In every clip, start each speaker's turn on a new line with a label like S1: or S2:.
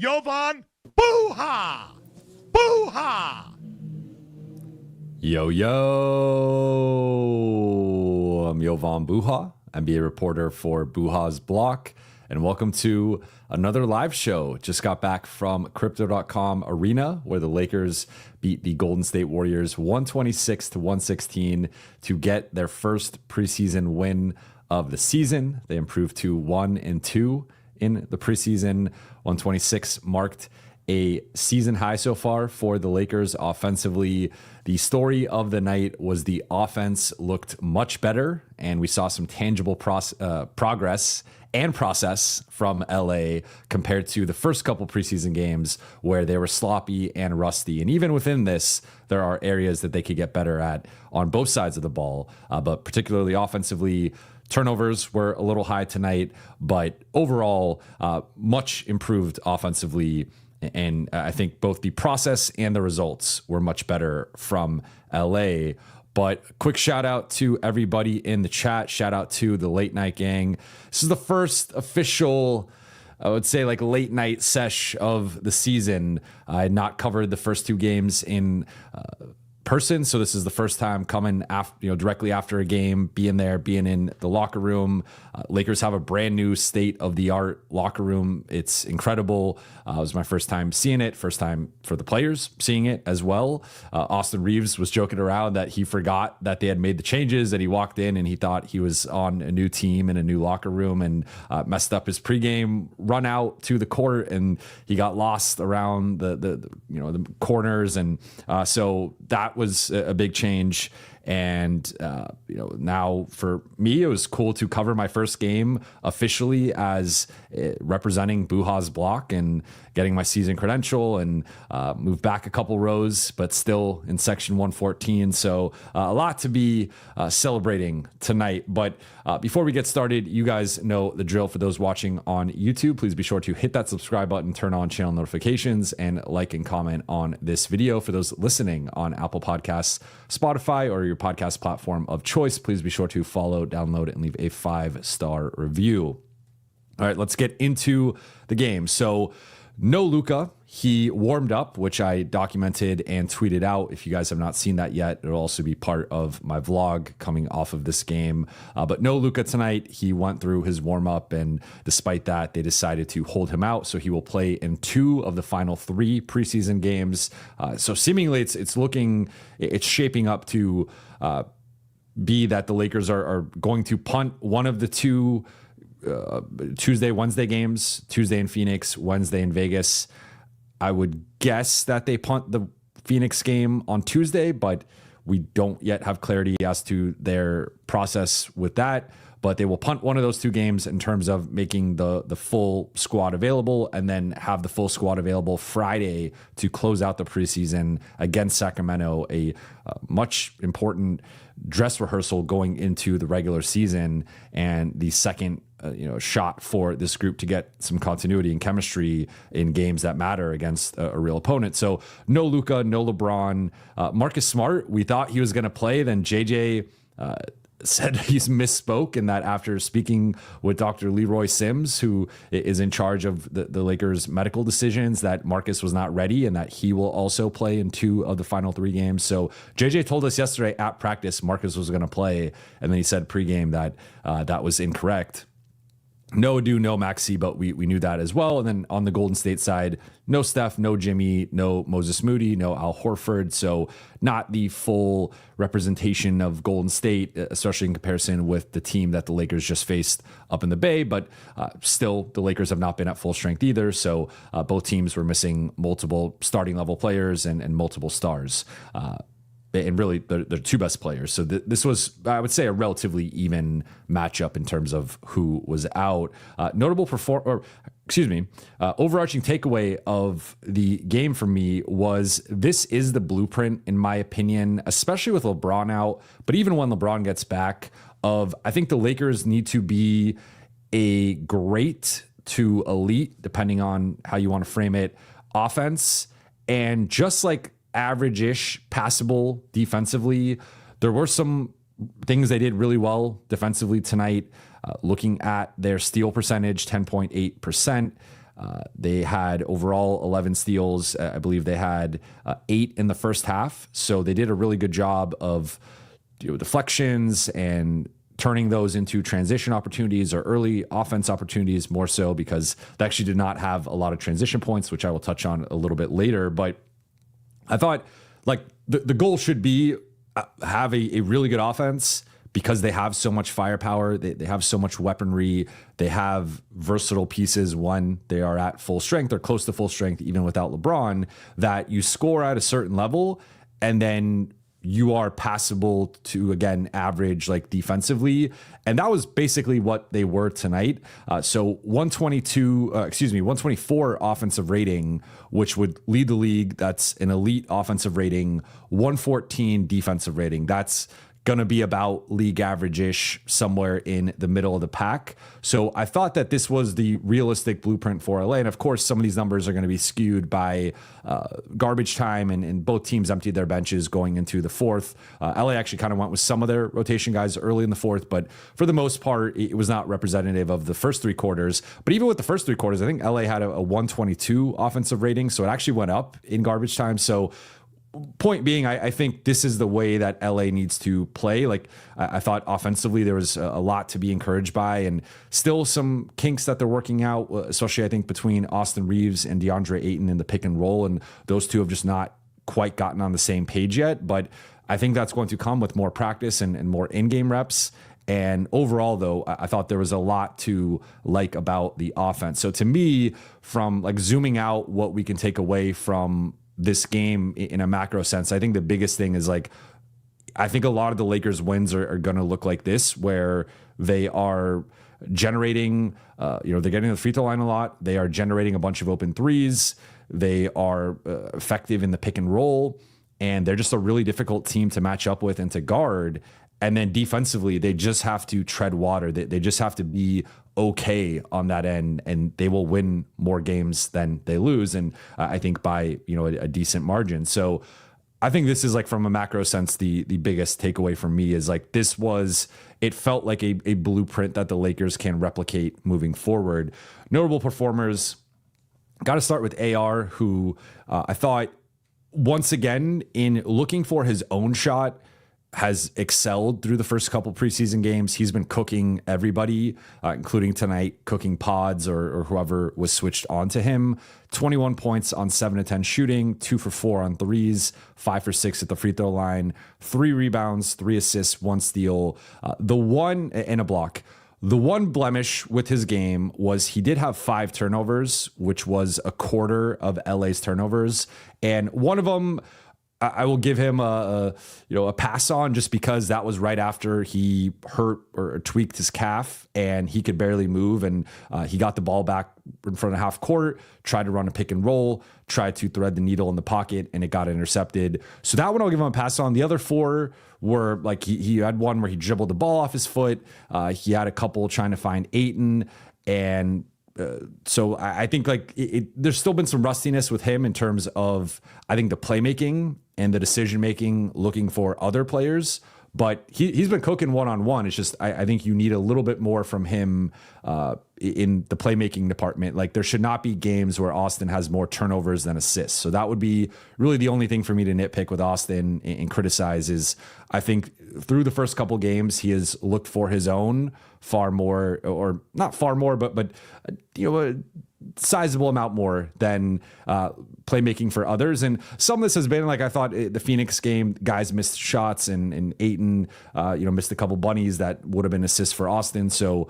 S1: Jovan, Buha! Buha!
S2: Yo, I'm Jovan Buha, NBA reporter for Buha's Block, and welcome to another live show. Just got back from Crypto.com Arena, where the Lakers beat the Golden State Warriors 126-116 to get their first preseason win of the season. They improved to 1-2 in the preseason. 126 marked a season high so far for the Lakers offensively. The story of the night was the offense looked much better, and we saw some tangible progress and process from LA compared to the first couple preseason games where they were sloppy and rusty. And even within this, there are areas that they could get better at on both sides of the ball, but particularly offensively. Turnovers were a little high tonight, but overall, much improved offensively. And I think both the process and the results were much better from LA. But quick shout out to everybody in the chat. Shout out to the late night gang. This is the first official, I would say, like late night sesh of the season. I had not covered the first two games in person, so this is the first time coming after, directly after a game, being there, being in the locker room. Lakers have a brand new state-of-the-art locker room. It's incredible. It was my first time seeing it, first time for the players seeing it as well. Austin Reeves was joking around that he forgot that they had made the changes, that he walked in and he thought he was on a new team in a new locker room, and messed up his pregame run out to the court, and he got lost around the corners, and so that was a big change. And now for me, it was cool to cover my first game officially as representing Buha's Block and getting my season credential, and move back a couple rows, but still in section 114. So a lot to be celebrating tonight. But before we get started, you guys know the drill. For those watching on YouTube, please be sure to hit that subscribe button, turn on channel notifications, and like and comment on this video. For those listening on Apple Podcasts, Spotify, or your podcast platform of choice, please be sure to follow, download, and leave a 5-star review. All right, let's get into the game. So no Luka. He warmed up, which I documented and tweeted out. If you guys have not seen that yet, it'll also be part of my vlog coming off of this game. But no Luka tonight. He went through his warm up, and despite that, they decided to hold him out. So he will play in 2 of the final 3 preseason games. So seemingly it's shaping up to be that the Lakers are going to punt one of the 2 Tuesday, Wednesday games, Tuesday in Phoenix, Wednesday in Vegas. I would guess that they punt the Phoenix game on Tuesday, but we don't yet have clarity as to their process with that. But they will punt one of those 2 games in terms of making the full squad available, and then have the full squad available Friday to close out the preseason against Sacramento, a much important dress rehearsal going into the regular season, and the second shot for this group to get some continuity and chemistry in games that matter against a real opponent. So no Luka, no LeBron. Marcus Smart, we thought he was going to play. Then JJ said he's misspoke, and that after speaking with Dr. Leroy Sims, who is in charge of the Lakers' medical decisions, that Marcus was not ready and that he will also play in 2 of the final 3 games. So JJ told us yesterday at practice Marcus was going to play, and then he said pregame that that was incorrect. No Adu, no Maxey, but we knew that as well. And then on the Golden State side, no Steph, no Jimmy, no Moses Moody, no Al Horford. So not the full representation of Golden State, especially in comparison with the team that the Lakers just faced up in the Bay. But still, the Lakers have not been at full strength either. So both teams were missing multiple starting level players and multiple stars. And really, they're 2 best players. So this was, I would say, a relatively even matchup in terms of who was out. Overarching takeaway of the game for me was this is the blueprint, in my opinion, especially with LeBron out, but even when LeBron gets back, I think the Lakers need to be a great to elite, depending on how you want to frame it, offense, and just like average-ish passable defensively. There were some things they did really well defensively tonight. Looking at their steal percentage, 10.8%. They had overall 11 steals. I believe they had 8 in the first half. So they did a really good job of deflections and turning those into transition opportunities or early offense opportunities, more so because they actually did not have a lot of transition points, which I will touch on a little bit later. But I thought like the goal should be have a really good offense because they have so much firepower. They have so much weaponry. They have versatile pieces. One, they are at full strength or close to full strength, even without LeBron, that you score at a certain level and then you are passable to, again, average like defensively. And that was basically what they were tonight. So 124 offensive rating, which would lead the league. That's an elite offensive rating. 114 defensive rating. That's going to be about league average-ish, somewhere in the middle of the pack. So I thought that this was the realistic blueprint for LA. And of course, some of these numbers are going to be skewed by garbage time, and both teams emptied their benches going into the fourth. LA actually kind of went with some of their rotation guys early in the fourth, but for the most part, it was not representative of the first 3 quarters. But even with the first 3 quarters, I think LA had a 122 offensive rating, so it actually went up in garbage time. So point being, I think this is the way that LA needs to play. Like I thought offensively, there was a lot to be encouraged by, and still some kinks that they're working out, especially I think between Austin Reeves and DeAndre Ayton in the pick and roll. And those two have just not quite gotten on the same page yet. But I think that's going to come with more practice and more in-game reps. And overall, though, I thought there was a lot to like about the offense. So to me, from like zooming out, what we can take away from this game in a macro sense, I think the biggest thing is like, I think a lot of the Lakers wins are going to look like this, where they are generating, they're getting to the free throw line a lot. They are generating a bunch of open threes. They are effective in the pick and roll, and they're just a really difficult team to match up with and to guard. And then defensively, they just have to tread water. They just have to be okay on that end, and they will win more games than they lose. And I think by, a decent margin. So I think this is like, from a macro sense, the biggest takeaway for me is like, it felt like a blueprint that the Lakers can replicate moving forward. Notable performers, got to start with AR, who I thought once again, in looking for his own shot, has excelled through the first couple preseason games. He's been cooking everybody, including tonight, cooking Pods or whoever was switched on to him. 21 points on 7 of 10 shooting, 2 for 4 on threes, 5 for 6 at the free throw line, 3 rebounds, 3 assists, 1 steal, the one and a block. The one blemish with his game was he did have 5 turnovers, which was a quarter of LA's turnovers. And one of them, I will give him a pass on, just because that was right after he hurt or tweaked his calf and he could barely move, and he got the ball back in front of half court, tried to run a pick and roll, tried to thread the needle in the pocket, and it got intercepted. So that one I'll give him a pass on. The other 4 were like, he had one where he dribbled the ball off his foot. He had a couple trying to find Ayton, and so I think like there's still been some rustiness with him in terms of, I think, the playmaking and the decision-making, looking for other players, but he's been cooking one-on-one. It's just, I think you need a little bit more from him in the playmaking department. Like, there should not be games where Austin has more turnovers than assists. So that would be really the only thing for me to nitpick with Austin and criticize is, I think through the first couple games, he has looked for his own far more, or not far more, but a sizable amount more than playmaking for others. And some of this has been like, I thought the Phoenix game, guys missed shots, and Ayton, missed a couple bunnies that would have been assists for Austin. So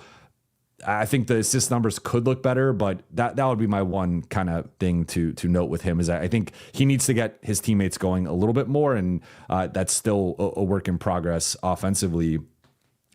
S2: I think the assist numbers could look better, but that would be my one kind of thing to note with him, is I think he needs to get his teammates going a little bit more, and that's still a work in progress offensively.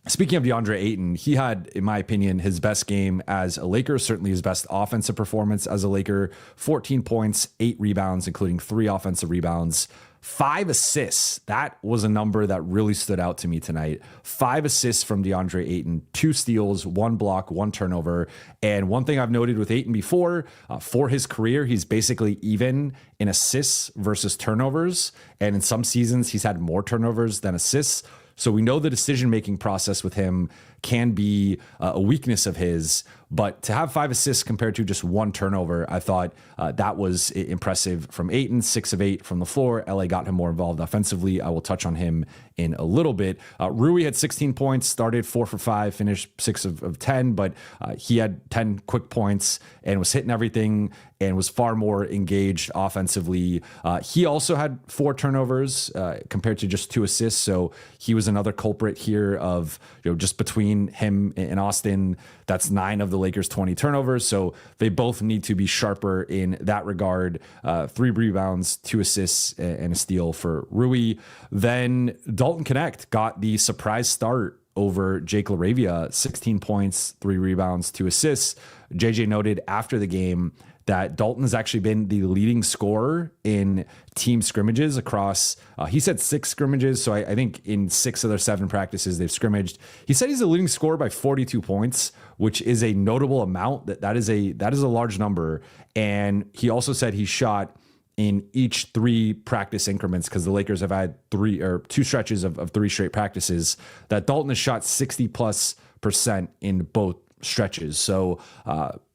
S2: Speaking of DeAndre Ayton, he had, in my opinion, his best game as a Laker, certainly his best offensive performance as a Laker. 14 points, 8 rebounds, including 3 offensive rebounds, 5 assists. That was a number that really stood out to me tonight. 5 assists from DeAndre Ayton, 2 steals, 1 block, 1 turnover. And one thing I've noted with Ayton before, for his career, he's basically even in assists versus turnovers. And in some seasons, he's had more turnovers than assists. So we know the decision-making process with him can be a weakness of his, But to have 5 assists compared to just 1 turnover, I thought that was impressive from Ayton, 6 of 8 from the floor. LA got him more involved offensively. I will touch on him in a little bit. Rui had 16 points, started 4 for 5, finished 6 of 10, but he had 10 quick points and was hitting everything and was far more engaged offensively. He also had 4 turnovers compared to just 2 assists. So he was another culprit here of, just between him and Austin, that's 9 of the Lakers' 20 turnovers. So they both need to be sharper in that regard. 3 rebounds, 2 assists, and a steal for Rui. Then Dalton Connect got the surprise start over Jake LaRavia, 16 points, 3 rebounds, 2 assists. JJ noted after the game that Dalton has actually been the leading scorer in team scrimmages across, he said 6 scrimmages. So I think in 6 of their 7 practices they've scrimmaged. He said he's the leading scorer by 42 points, which is a notable amount. That is a large number. And he also said he shot in each 3 practice increments, because the Lakers have had 2 stretches of 3 straight practices, that Dalton has shot 60+% in both stretches. So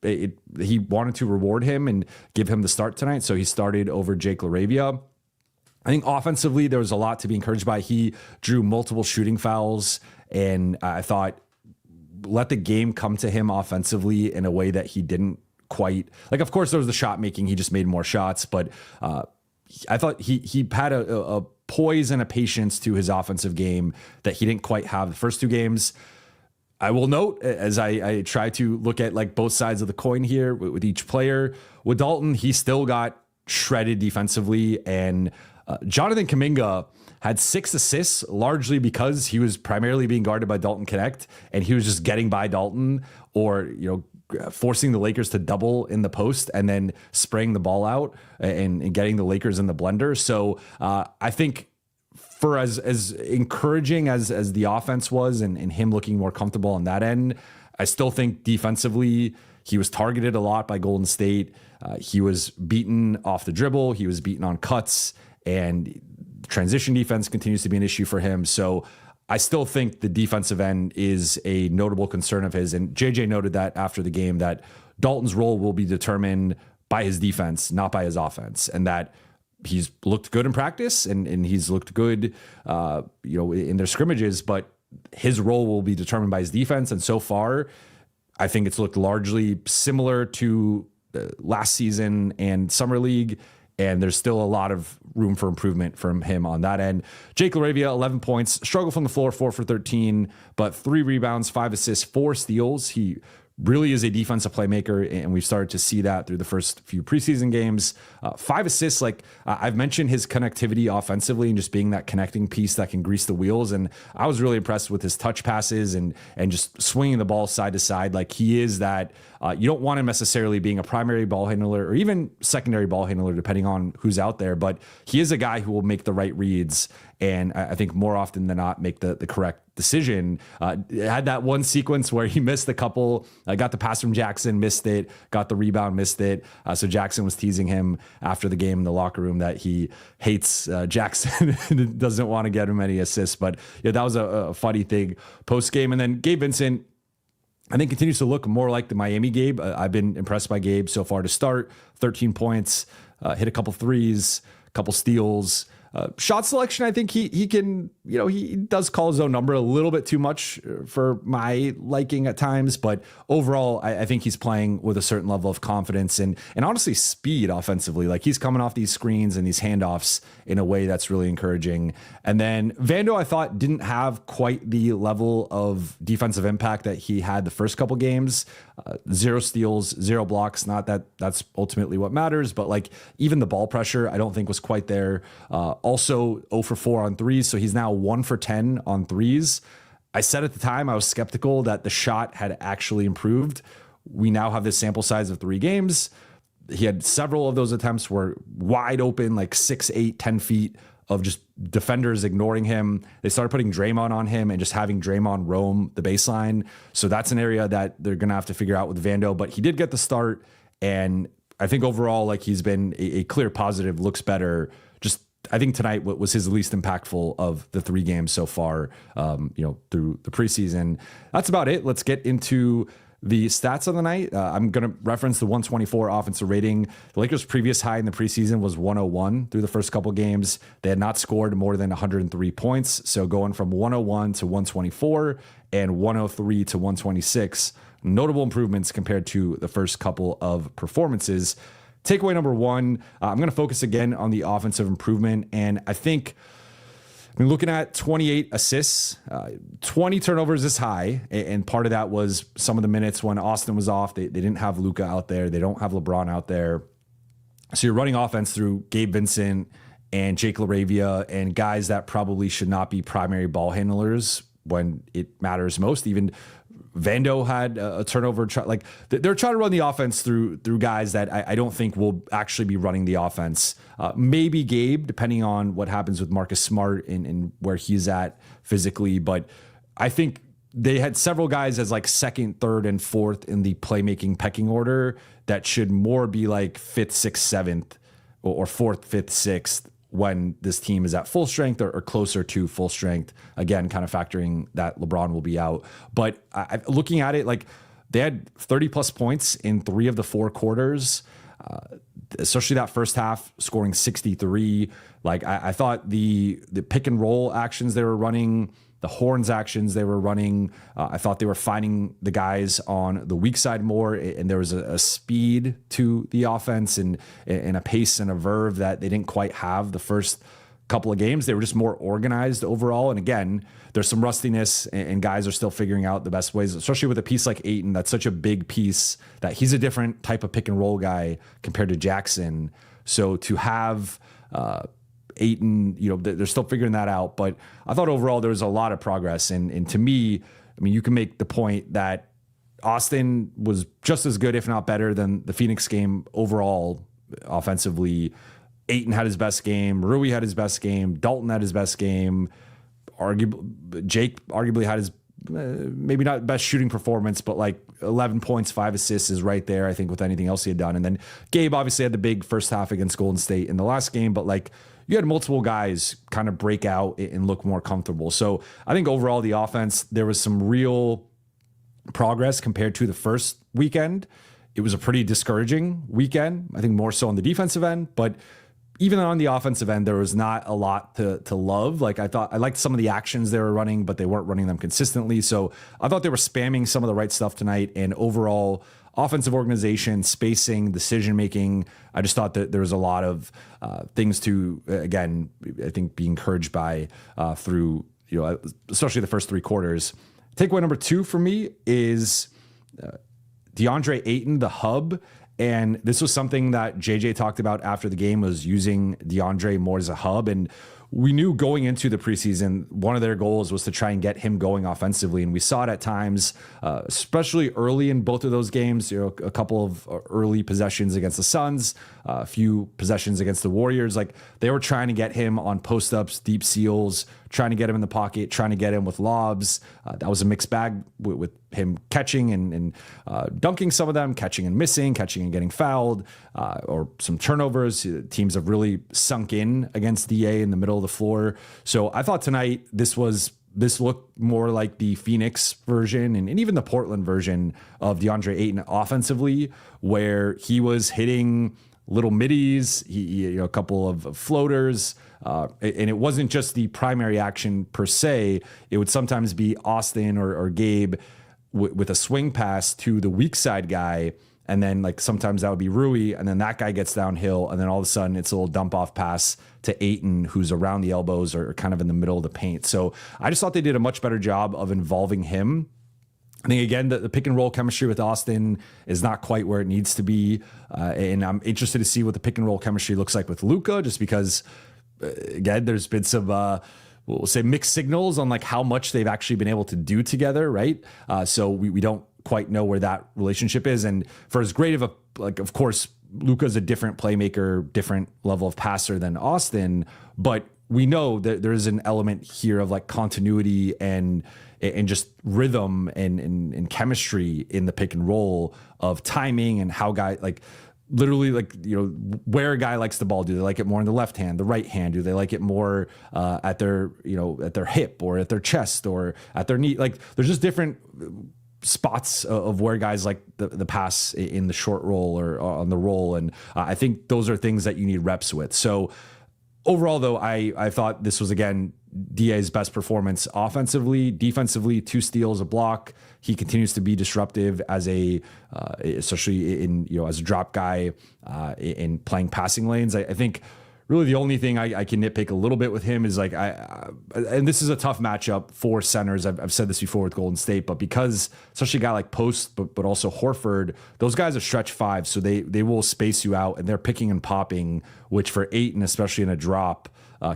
S2: he wanted to reward him and give him the start tonight. So he started over Jake LaRavia. I think offensively, there was a lot to be encouraged by. He drew multiple shooting fouls, and I thought let the game come to him offensively in a way that he didn't quite. Like, of course, there was the shot making. He just made more shots, but I thought he had a poise and a patience to his offensive game that he didn't quite have the first 2 games. I will note, as I try to look at like both sides of the coin here with each player, with Dalton, he still got shredded defensively, and Jonathan Kuminga had 6 assists, largely because he was primarily being guarded by Dalton Connect, and he was just getting by Dalton, or forcing the Lakers to double in the post and then spraying the ball out and getting the Lakers in the blender. So I think, for as encouraging as the offense was and him looking more comfortable on that end, I still think defensively he was targeted a lot by Golden State. He was beaten off the dribble. He was beaten on cuts, and transition defense continues to be an issue for him. So I still think the defensive end is a notable concern of his. And JJ noted that after the game, that Dalton's role will be determined by his defense, not by his offense, and that he's looked good in practice and he's looked good, in their scrimmages, but his role will be determined by his defense. And so far, I think it's looked largely similar to last season and summer league. And there's still a lot of room for improvement from him on that end. Jake LaRavia, 11 points, struggled from the floor, 4 for 13, but 3 rebounds, 5 assists, 4 steals. He really is a defensive playmaker, and we've started to see that through the first few preseason games. 5 assists, I've mentioned his connectivity offensively and just being that connecting piece that can grease the wheels. And I was really impressed with his touch passes and just swinging the ball side to side. Like, he is that, you don't want him necessarily being a primary ball handler or even secondary ball handler, depending on who's out there, but he is a guy who will make the right reads. And I think more often than not, make the correct decision. Had that one sequence where he missed a couple, got the pass from Jackson, missed it, got the rebound, missed it. So Jackson was teasing him after the game in the locker room that he hates Jackson and doesn't want to get him any assists. But yeah, that was a funny thing post game. And then Gabe Vincent, I think, continues to look more like the Miami Gabe. I've been impressed by Gabe so far to start. 13 points, hit a couple threes, a couple steals. Shot selection, I think he can, he does call his own number a little bit too much for my liking at times, but overall, I think he's playing with a certain level of confidence and honestly speed offensively. Like, he's coming off these screens and these handoffs in a way that's really encouraging. And then Vando, I thought, didn't have quite the level of defensive impact that he had the first couple games. 0 steals, 0 blocks. Not that that's ultimately what matters, but like, even the ball pressure, I don't think was quite there. Also 0 for 4 on threes. So he's now 1 for 10 on threes. I said at the time I was skeptical that the shot had actually improved. We now have this sample size of 3 games. He had several of those attempts were wide open, like 6, 8, 10 feet of just defenders ignoring him. They started putting Draymond on him and just having Draymond roam the baseline. So that's an area that they're going to have to figure out with Vando, but he did get the start. And I think overall, like, he's been a clear positive, looks better. Just, I think tonight was his least impactful of the 3 games so far, through the preseason. That's about it. Let's get into the stats of the night. I'm going to reference the 124 offensive rating. The Lakers' previous high in the preseason was 101 through the first couple games. They had not scored more than 103 points. So going from 101 to 124 and 103 to 126, notable improvements compared to the first couple of performances. Takeaway number one, I'm going to focus again on the offensive improvement. And I think, looking at 28 assists, 20 turnovers is high. And part of that was some of the minutes when Austin was off. They didn't have Luka out there. They don't have LeBron out there. So you're running offense through Gabe Vincent and Jake LaRavia and guys that probably should not be primary ball handlers when it matters most. Even Vando had a turnover. They're trying to run the offense through guys that I don't think will actually be running the offense. Maybe Gabe, depending on what happens with Marcus Smart and where he's at physically. But I think they had several guys as like second, third, and fourth in the playmaking pecking order that should more be like fifth, sixth, seventh, or fourth, fifth, sixth when this team is at full strength or closer to full strength. Again, kind of factoring that LeBron will be out. But looking at it, like they had 30 plus points in 3 of the 4 quarters, especially that first half, scoring 63. Like I thought the pick and roll actions they were running, the horns actions they were running, I thought they were finding the guys on the weak side more, and there was a speed to the offense and a pace and a verve that they didn't quite have the first couple of games. They were just more organized overall. And again, there's some rustiness and guys are still figuring out the best ways, especially with a piece like Ayton. That's such a big piece that he's a different type of pick and roll guy compared to Jackson. So to have Ayton, they're still figuring that out. But I thought overall there was a lot of progress. And to me, you can make the point that Austin was just as good, if not better, than the Phoenix game overall offensively. Ayton had his best game. Rui had his best game. Dalton had his best game. Jake arguably had his maybe not best shooting performance, but like 11 points, 5 assists is right there, I think, with anything else he had done. And then Gabe obviously had the big first half against Golden State in the last game, but like you had multiple guys kind of break out and look more comfortable. So I think overall the offense, there was some real progress compared to the first weekend. It was a pretty discouraging weekend, I think more so on the defensive end, but even on the offensive end, there was not a lot to love. Like I liked some of the actions they were running, but they weren't running them consistently. So I thought they were spamming some of the right stuff tonight, and overall offensive organization, spacing, decision-making, I just thought that there was a lot of things to, again, I think be encouraged by through, especially the first 3 quarters. Takeaway number 2 for me is DeAndre Ayton, the hub. And this was something that JJ talked about after the game, was using DeAndre more as a hub. And we knew going into the preseason, one of their goals was to try and get him going offensively. And we saw it at times, especially early in both of those games, a couple of early possessions against the Suns, a few possessions against the Warriors. Like they were trying to get him on post-ups, deep seals, trying to get him in the pocket, trying to get him with lobs. That was a mixed bag with him catching and dunking some of them, catching and missing, catching and getting fouled, or some turnovers. Teams have really sunk in against DA in the middle of the floor. So I thought tonight this looked more like the Phoenix version and even the Portland version of DeAndre Ayton offensively, where he was hitting little middies, a couple of floaters, and it wasn't just the primary action per se. It would sometimes be Austin or Gabe with a swing pass to the weak side guy. And then like sometimes that would be Rui, and then that guy gets downhill, and then all of a sudden it's a little dump off pass to Ayton, who's around the elbows or kind of in the middle of the paint. So I just thought they did a much better job of involving him. I think, again, the pick and roll chemistry with Austin is not quite where it needs to be. And I'm interested to see what the pick and roll chemistry looks like with Luka, just because, again, there's been some, we'll say mixed signals on like how much they've actually been able to do together, right? So we don't quite know where that relationship is. And for as great of a, like, of course, Luka's a different playmaker, different level of passer than Austin, but we know that there is an element here of like continuity and just rhythm and chemistry in the pick and roll, of timing and how guy, like literally, like, where a guy likes the ball. Do they like it more in the left hand, the right hand? Do they like it more at their hip or at their chest or at their knee? Like there's just different spots of where guys like the pass in the short roll or on the roll. And I think those are things that you need reps with. So overall, though, I thought this was, again, DA's best performance offensively. Defensively, 2 steals, a block. He continues to be disruptive as especially in, as a drop guy in playing passing lanes. I think really the only thing I can nitpick a little bit with him is like, and this is a tough matchup for centers. I've said this before with Golden State, but because especially a guy like Post, but also Horford, those guys are stretch 5, so they will space you out, and they're picking and popping, which for Ayton, especially in a drop,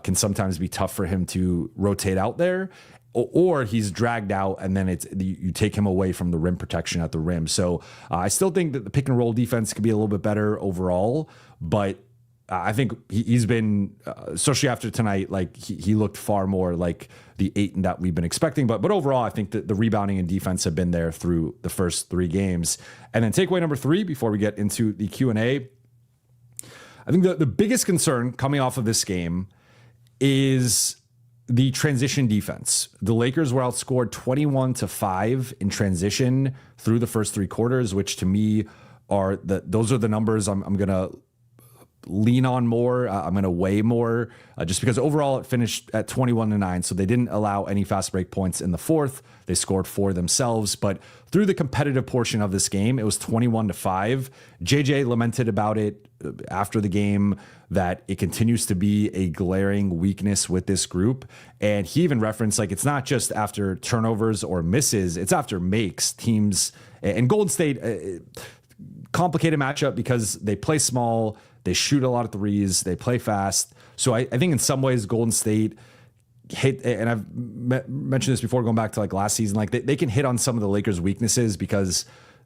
S2: can sometimes be tough for him to rotate out there, or he's dragged out and then you take him away from the rim protection at the rim. So I still think that the pick and roll defense could be a little bit better overall, but I think he's been, especially after tonight, like he looked far more like the Ayton that we've been expecting. But overall, I think that the rebounding and defense have been there through the first 3 games. And then takeaway number 3, before we get into the Q&A, I think the biggest concern coming off of this game is the transition defense. The Lakers were outscored 21-5 in transition through the first 3 quarters, which to me those are the numbers I'm going to lean on more. I'm going to weigh more just because overall it finished at 21-9. So they didn't allow any fast break points in the fourth. They scored 4 themselves, but through the competitive portion of this game, it was 21-5. JJ lamented about it after the game, that it continues to be a glaring weakness with this group. And he even referenced, like, it's not just after turnovers or misses, it's after makes. Teams and Golden State, complicated matchup because they play small, they shoot a lot of threes, they play fast. So I think in some ways Golden State hit, and I've mentioned this before going back to like last season, like they can hit on some of the Lakers' weaknesses because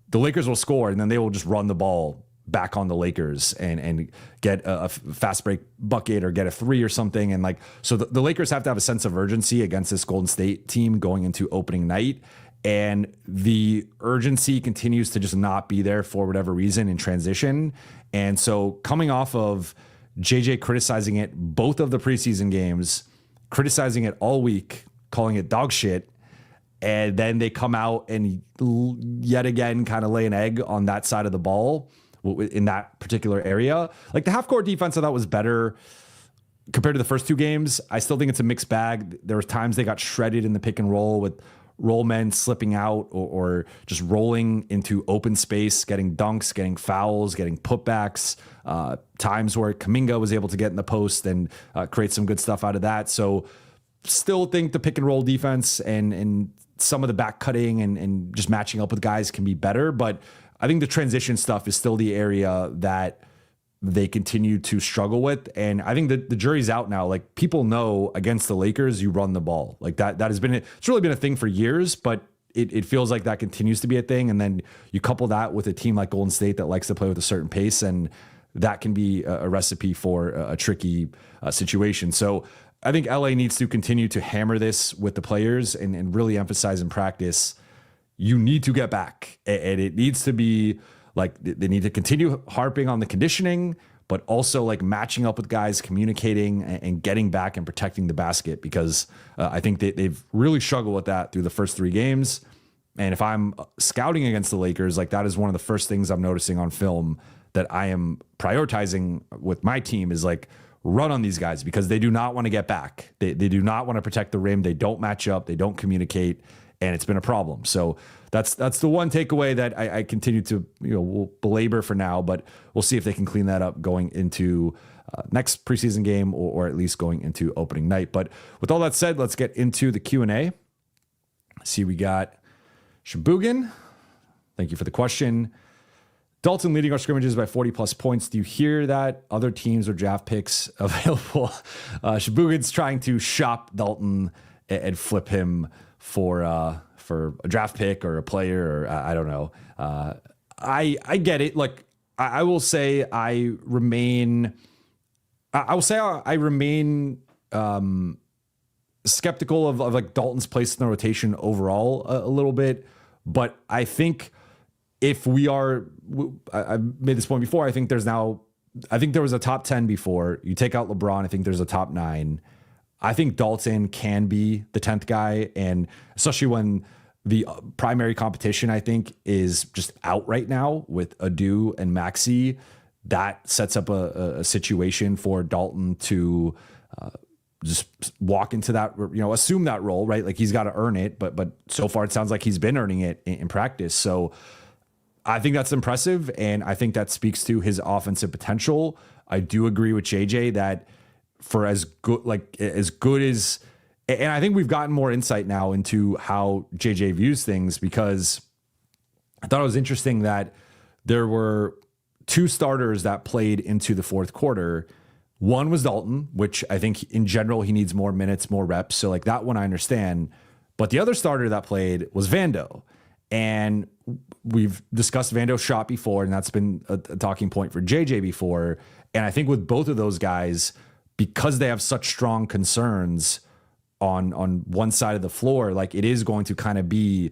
S2: the Lakers will score and then they will just run the ball back on the Lakers and get a fast break bucket or get a 3 or something. And like, so the Lakers have to have a sense of urgency against this Golden State team going into opening night. And the urgency continues to just not be there for whatever reason in transition. And so coming off of JJ criticizing it both of the preseason games, criticizing it all week, calling it dog shit, and then they come out and yet again kind of lay an egg on that side of the ball in that particular area. Like the half-court defense I thought was better compared to the first 2 games. I still think it's a mixed bag. There were times they got shredded in the pick and roll with roll men slipping out or just rolling into open space, getting dunks, getting fouls, getting putbacks, times where Kuminga was able to get in the post and create some good stuff out of that. So still think the pick and roll defense and some of the back cutting and just matching up with guys can be better. But I think the transition stuff is still the area that they continue to struggle with. And I think that the jury's out now. Like, people know against the Lakers, you run the ball. Like that has been, it's really been a thing for years, but it feels like that continues to be a thing. And then you couple that with a team like Golden State that likes to play with a certain pace, and that can be a recipe for a tricky situation. So I think LA needs to continue to hammer this with the players and really emphasize in practice, you need to get back. And it needs to be like, they need to continue harping on the conditioning, but also like matching up with guys, communicating and getting back and protecting the basket, because I think they've really struggled with that through the first 3 games. And if I'm scouting against the Lakers, like that is one of the first things I'm noticing on film that I am prioritizing with my team is like, run on these guys, because they do not want to get back. They do not want to protect the rim. They don't match up. They don't communicate. And it's been a problem. So that's the one takeaway that I continue to we'll belabor for now, but we'll see if they can clean that up going into next preseason game or at least going into opening night. But with all that said, let's get into the Q&A. See, we got Shabugan. Thank you for the question. Dalton leading our scrimmages by 40 plus points. Do you hear that? Other teams or draft picks available? Shabugan's trying to shop Dalton and flip him for a draft pick or a player, or I don't know. I get it. Like I will say I remain skeptical of like Dalton's place in the rotation overall a little bit, but I think if we are, I've made this point before, I think there was a top 10 before. You take out LeBron, I think there's a top 9. I think Dalton can be the 10th guy, and especially when the primary competition, I think, is just out right now with Adu and Maxey. That sets up a situation for Dalton to just walk into that, assume that role, right? Like he's got to earn it, but so far it sounds like he's been earning it in practice. So I think that's impressive, and I think that speaks to his offensive potential. I do agree with JJ that for as good as, and I think we've gotten more insight now into how JJ views things, because I thought it was interesting that there were two starters that played into the fourth quarter. One was Dalton, which I think in general he needs more minutes, more reps. So like that one I understand. But the other starter that played was Vando. And we've discussed Vando's shot before, and that's been a talking point for JJ before. And I think with both of those guys, because they have such strong concerns on one side of the floor, like it is going to kind of be,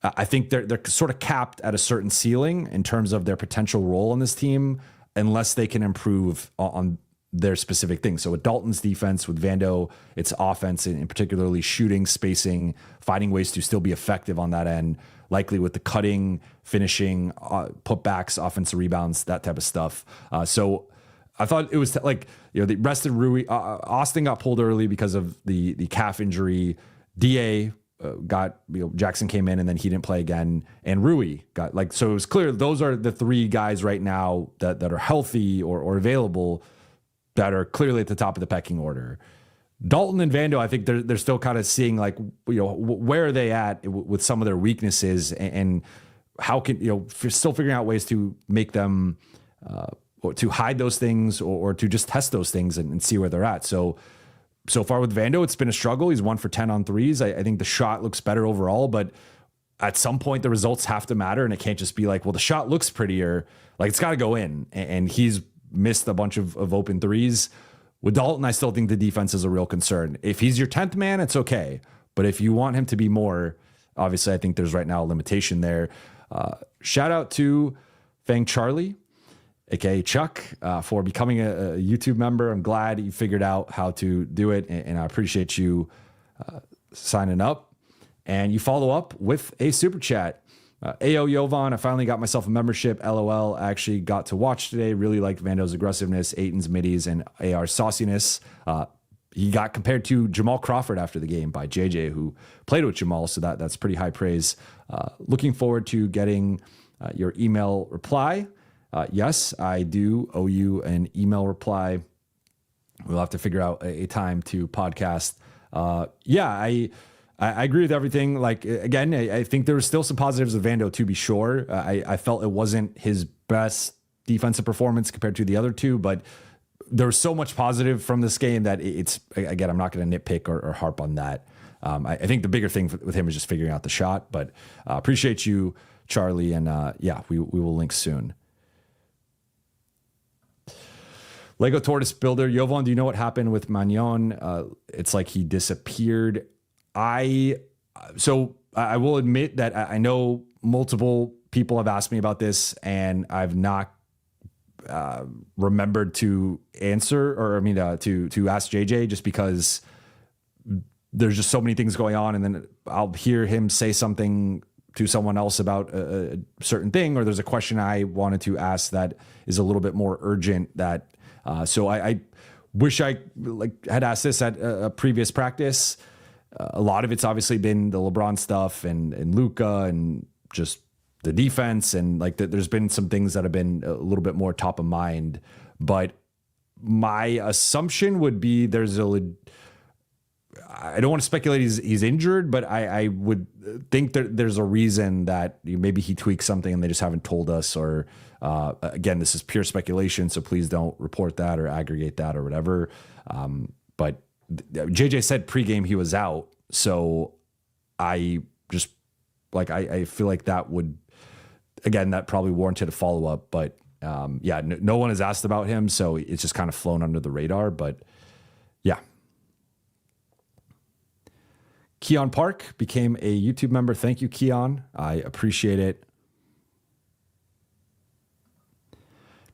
S2: I think they're sort of capped at a certain ceiling in terms of their potential role on this team, unless they can improve on their specific things. So with Dalton's defense, with Vando, it's offense, and particularly shooting, spacing, finding ways to still be effective on that end, likely with the cutting, finishing, putbacks, offensive rebounds, that type of stuff. So I thought it was they rested Rui. Austin got pulled early because of the calf injury. DA got, Jackson came in and then he didn't play again. And Rui got so it was clear those are the three guys right now that are healthy or available that are clearly at the top of the pecking order. Dalton and Vando, I think they're still kind of seeing where are they at with some of their weaknesses, and how can, still figuring out ways to make them, or to hide those things, or to just test those things and see where they're at. So far with Vando, it's been a struggle. He's 1 for 10 on threes. I think the shot looks better overall, but at some point the results have to matter, and it can't just be the shot looks prettier. It's got to go in, and he's missed a bunch of open threes. With Dalton, I still think the defense is a real concern. If he's your 10th man, it's okay. But if you want him to be more, obviously I think there's right now a limitation there. Shout out to Fang Charlie, aka Chuck, for becoming a YouTube member. I'm glad you figured out how to do it, and I appreciate you signing up. And you follow up with a super chat. Ayo Jovan, I finally got myself a membership. LOL. I actually got to watch today. Really liked Vando's aggressiveness, Ayton's middies, and AR's sauciness. He got compared to Jamal Crawford after the game by JJ, who played with Jamal, so that's pretty high praise. Looking forward to getting your email reply. Yes, I do owe you an email reply. We'll have to figure out a time to podcast. I agree with everything. Again, I think there was still some positives with Vando, to be sure. I felt it wasn't his best defensive performance compared to the other two, but there was so much positive from this game that it's, again, I'm not going to nitpick or harp on that. I think the bigger thing with him is just figuring out the shot, but appreciate you, Charlie. And we will link soon. Lego Tortoise Builder, Jovan, do you know what happened with Magnon? It's like he disappeared. I will admit that I know multiple people have asked me about this, and I've not remembered to answer, to ask JJ, just because there's just so many things going on, and then I'll hear him say something to someone else about a certain thing, or there's a question I wanted to ask that is a little bit more urgent. So I wish I had asked this at a previous practice. A lot of it's obviously been the LeBron stuff and Luka and just the defense. And there's been some things that have been a little bit more top of mind, but my assumption would be I don't want to speculate he's injured, but I would think that there's a reason that maybe he tweaked something and they just haven't told us, or again, this is pure speculation, so please don't report that or aggregate that or whatever. But JJ said pregame he was out, so I just I feel like that would, again, that probably warranted a follow up. But no one has asked about him, so it's just kind of flown under the radar. But yeah. Keon Park became a YouTube member. Thank you, Keon. I appreciate it.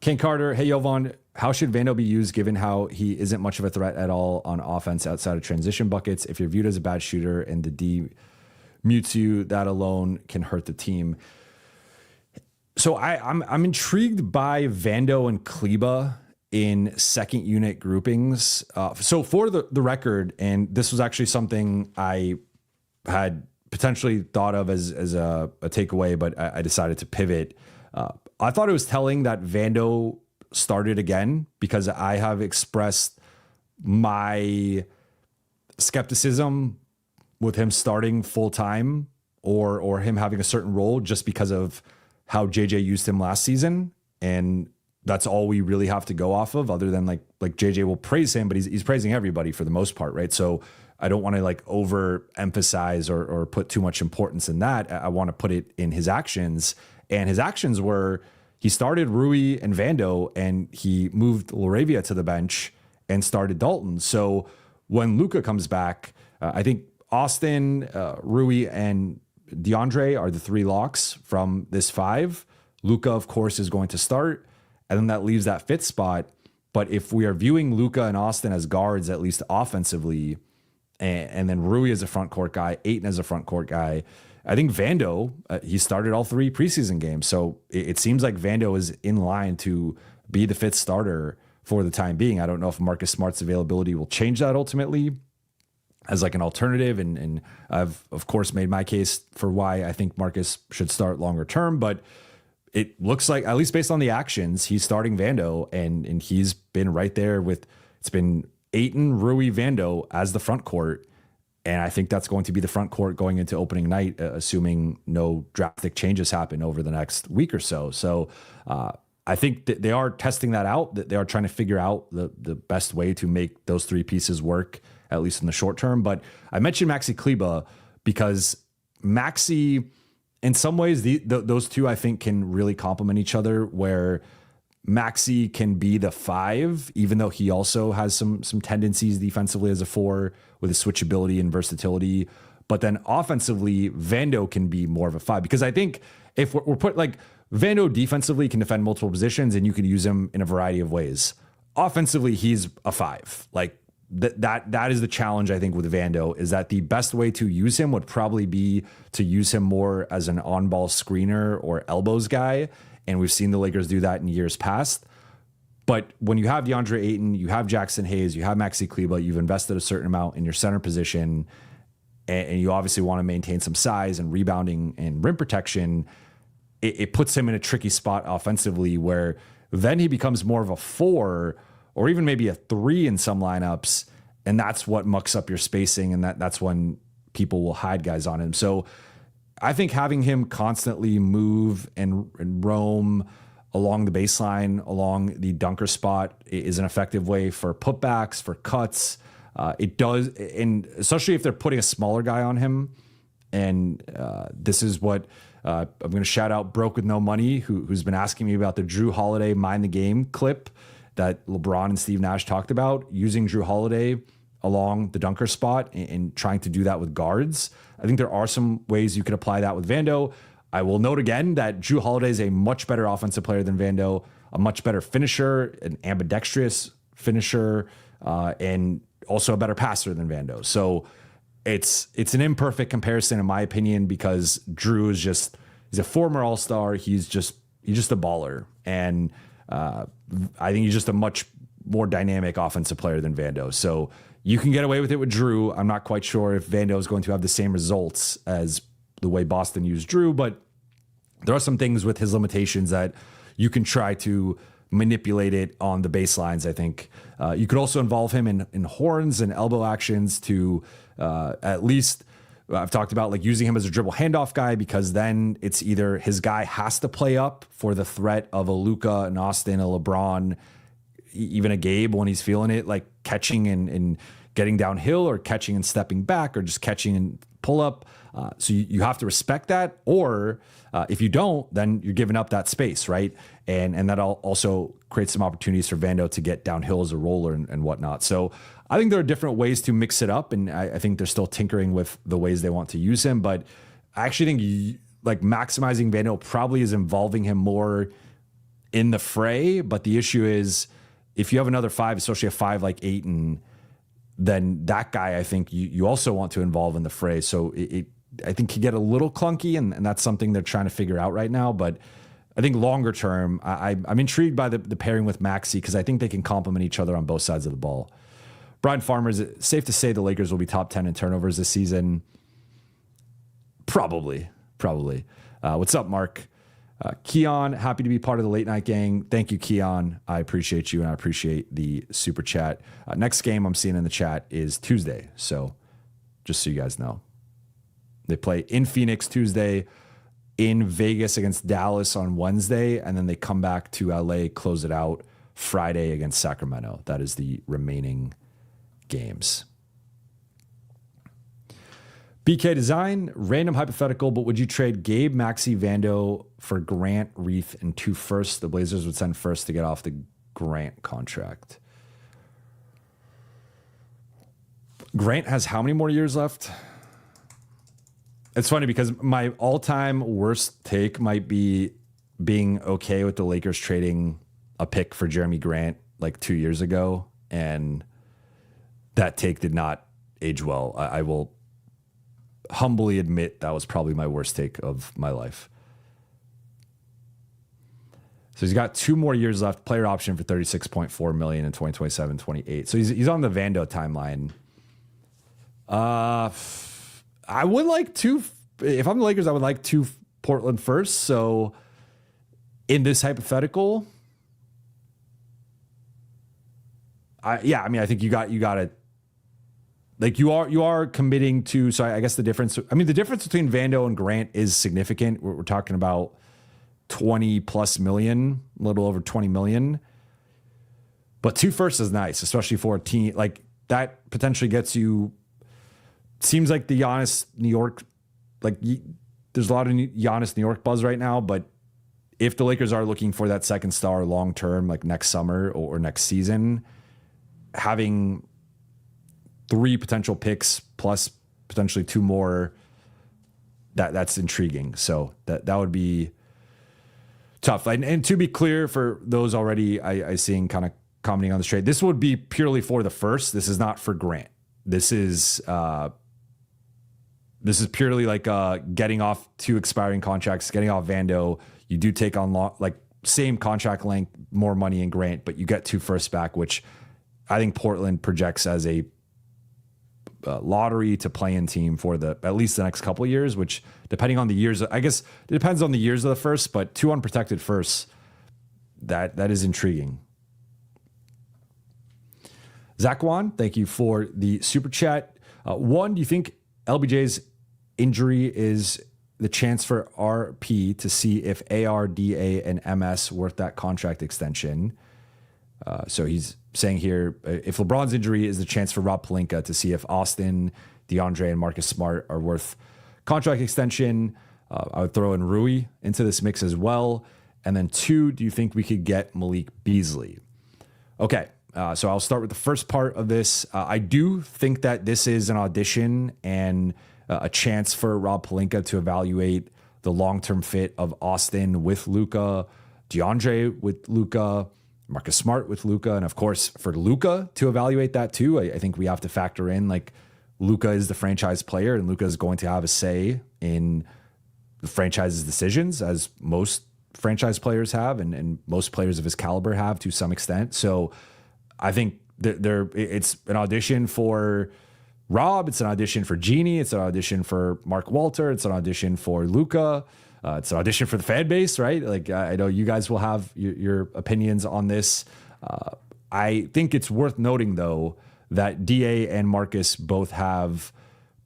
S2: Ken Carter, hey Jovan, how should Vando be used given how he isn't much of a threat at all on offense outside of transition buckets? If you're viewed as a bad shooter and the D mutes you, that alone can hurt the team. So I'm intrigued by Vando and Kleba in second unit groupings. So for the record, and this was actually something I had potentially thought of as a takeaway, but I decided to pivot. I thought it was telling that Vando started again because I have expressed my skepticism with him starting full time or him having a certain role just because of how JJ used him last season. And that's all we really have to go off of, other than like JJ will praise him, but he's praising everybody for the most part, right? So I don't want to like overemphasize or put too much importance in that. I want to put it in his actions. And his actions were he started Rui and Vando and he moved Laravia to the bench and started Dalton. So when Luka comes back, I think Austin, Rui, and DeAndre are the three locks from this five. Luka, of course, is going to start. And then that leaves that fifth spot. But if we are viewing Luka and Austin as guards, at least offensively, and then Rui as a front court guy, Ayton as a front court guy, I think Vando, he started all three preseason games. So it seems like Vando is in line to be the fifth starter for the time being. I don't know if Marcus Smart's availability will change that ultimately as like an alternative. And I've, of course, made my case for why I think Marcus should start longer term. But it looks like, at least based on the actions, he's starting Vando, and he's been right there with, it's been Ayton, Rui, Vando as the front court. And I think that's going to be the front court going into opening night, assuming no drastic changes happen over the next week or so. So I think that they are testing that out, that they are trying to figure out the best way to make those three pieces work, at least in the short term. But I mentioned Maxi Kleba because Maxi, in some ways, those two I think can really complement each other, where Maxi can be the five, even though he also has some tendencies defensively as a four with his switchability and versatility. But then offensively, Vando can be more of a five, because I think if we're put like Vando defensively can defend multiple positions and you can use him in a variety of ways. Offensively, he's a five. Like that is the challenge, I think, with Vando, is that the best way to use him would probably be to use him more as an on-ball screener or elbows guy. And we've seen the Lakers do that in years past. But when you have DeAndre Ayton, you have Jackson Hayes, you have Maxi Kleba, you've invested a certain amount in your center position, and you obviously want to maintain some size and rebounding and rim protection, it puts him in a tricky spot offensively, where then he becomes more of a four or even maybe a three in some lineups. And that's what mucks up your spacing. And that's when people will hide guys on him. So I think having him constantly move and roam along the baseline, along the dunker spot, is an effective way for putbacks, for cuts. It does, and especially if they're putting a smaller guy on him. And this is what I'm going to shout out Broke With No Money, who's been asking me about the Drew Holiday Mind the Game clip that LeBron and Steve Nash talked about, using Drew Holiday along the dunker spot and trying to do that with guards. I think there are some ways you could apply that with Vando. I will note again that Drew Holiday is a much better offensive player than Vando, a much better finisher, an ambidextrous finisher, and also a better passer than Vando. So it's an imperfect comparison, in my opinion, because Drew is he's a former All-Star. He's just a baller. And I think he's just a much more dynamic offensive player than Vando. So you can get away with it with Drew. I'm not quite sure if Vando is going to have the same results as the way Boston used Drew, but there are some things with his limitations that you can try to manipulate it on the baselines. I think you could also involve him in horns and elbow actions to at least, I've talked about like using him as a dribble handoff guy, because then it's either his guy has to play up for the threat of a Luka, an Austin, a LeBron, even a Gabe when he's feeling it, like catching and getting downhill, or catching and stepping back, or just catching and pull up. So you have to respect that. Or if you don't, then you're giving up that space, right? And that also creates some opportunities for Vando to get downhill as a roller and whatnot. So I think there are different ways to mix it up, and I think they're still tinkering with the ways they want to use him. But I actually think like maximizing Vando probably is involving him more in the fray. But the issue is, if you have another five, especially a five like Ayton, then that guy, I think you also want to involve in the fray. So I think could get a little clunky, and that's something they're trying to figure out right now. But I think longer term, I'm intrigued by the pairing with Maxey because I think they can complement each other on both sides of the ball. Brian Farmer, is it safe to say the Lakers will be top 10 in turnovers this season? Probably. What's up, Mark? Keon, happy to be part of the late night gang. Thank you, Keon. I appreciate you, and I appreciate the super chat. Next game I'm seeing in the chat is Tuesday, so just so you guys know. They play in Phoenix Tuesday, in Vegas against Dallas on Wednesday, and then they come back to LA, close it out Friday against Sacramento. That is the remaining games. BK Design, random hypothetical, but would you trade Gabe, Maxey, Vando for Grant, Reith, and 2 firsts? The Blazers would send first to get off the Grant contract. Grant has how many more years left? It's funny because my all-time worst take might be being okay with the Lakers trading a pick for Jeremy Grant like 2 years ago, and that take did not age well. I will humbly admit that was probably my worst take of my life. So he's got 2 more years left, player option for $36.4 million in 2027, 28. So he's on the Vando timeline. I would like 2. If I'm the Lakers, I would like 2 Portland first. So in this hypothetical, I think you got to, like, you are committing to. So I guess the difference between Vando and Grant is significant. We're talking about 20 plus million, a little over 20 million. But 2 firsts is nice, especially for a team like that. Potentially gets you. Seems like the Giannis New York, like there's a lot of Giannis New York buzz right now. But if the Lakers are looking for that second star long term, like next summer or next season, having 3 potential picks plus potentially 2 more, that's intriguing. So that would be tough. And to be clear, for those already I seeing kind of commenting on this trade, this would be purely for the first. This is not for Grant. This is purely like getting off 2 expiring contracts, getting off Vando. You do take on same contract length, more money in Grant, but you get 2 firsts back, which I think Portland projects as a lottery to play-in team for at least the next couple of years, which depending on the years, I guess it depends on the years of the first, but 2 unprotected firsts, that is intriguing. Zach Wan, thank you for the super chat. One, do you think LBJ's injury is the chance for RP to see if AR, DA, and MS worth that contract extension? So he's saying here, if LeBron's injury is the chance for Rob Pelinka to see if Austin, DeAndre, and Marcus Smart are worth contract extension. I would throw in Rui into this mix as well. And then 2, do you think we could get Malik Beasley? Okay, so I'll start with the first part of this. I do think that this is an audition and a chance for Rob Pelinka to evaluate the long-term fit of Austin with Luka, DeAndre with Luka, Marcus Smart with Luka, and of course for Luka to evaluate that too. I think we have to factor in, like, Luka is the franchise player, and Luka is going to have a say in the franchise's decisions, as most franchise players have, and most players of his caliber have to some extent. So I think it's an audition for Rob, it's an audition for Genie, it's an audition for Mark Walter, it's an audition for Luka. It's an audition for the fan base, right? Like, I know you guys will have your opinions on this. I think it's worth noting, though, that DA and Marcus both have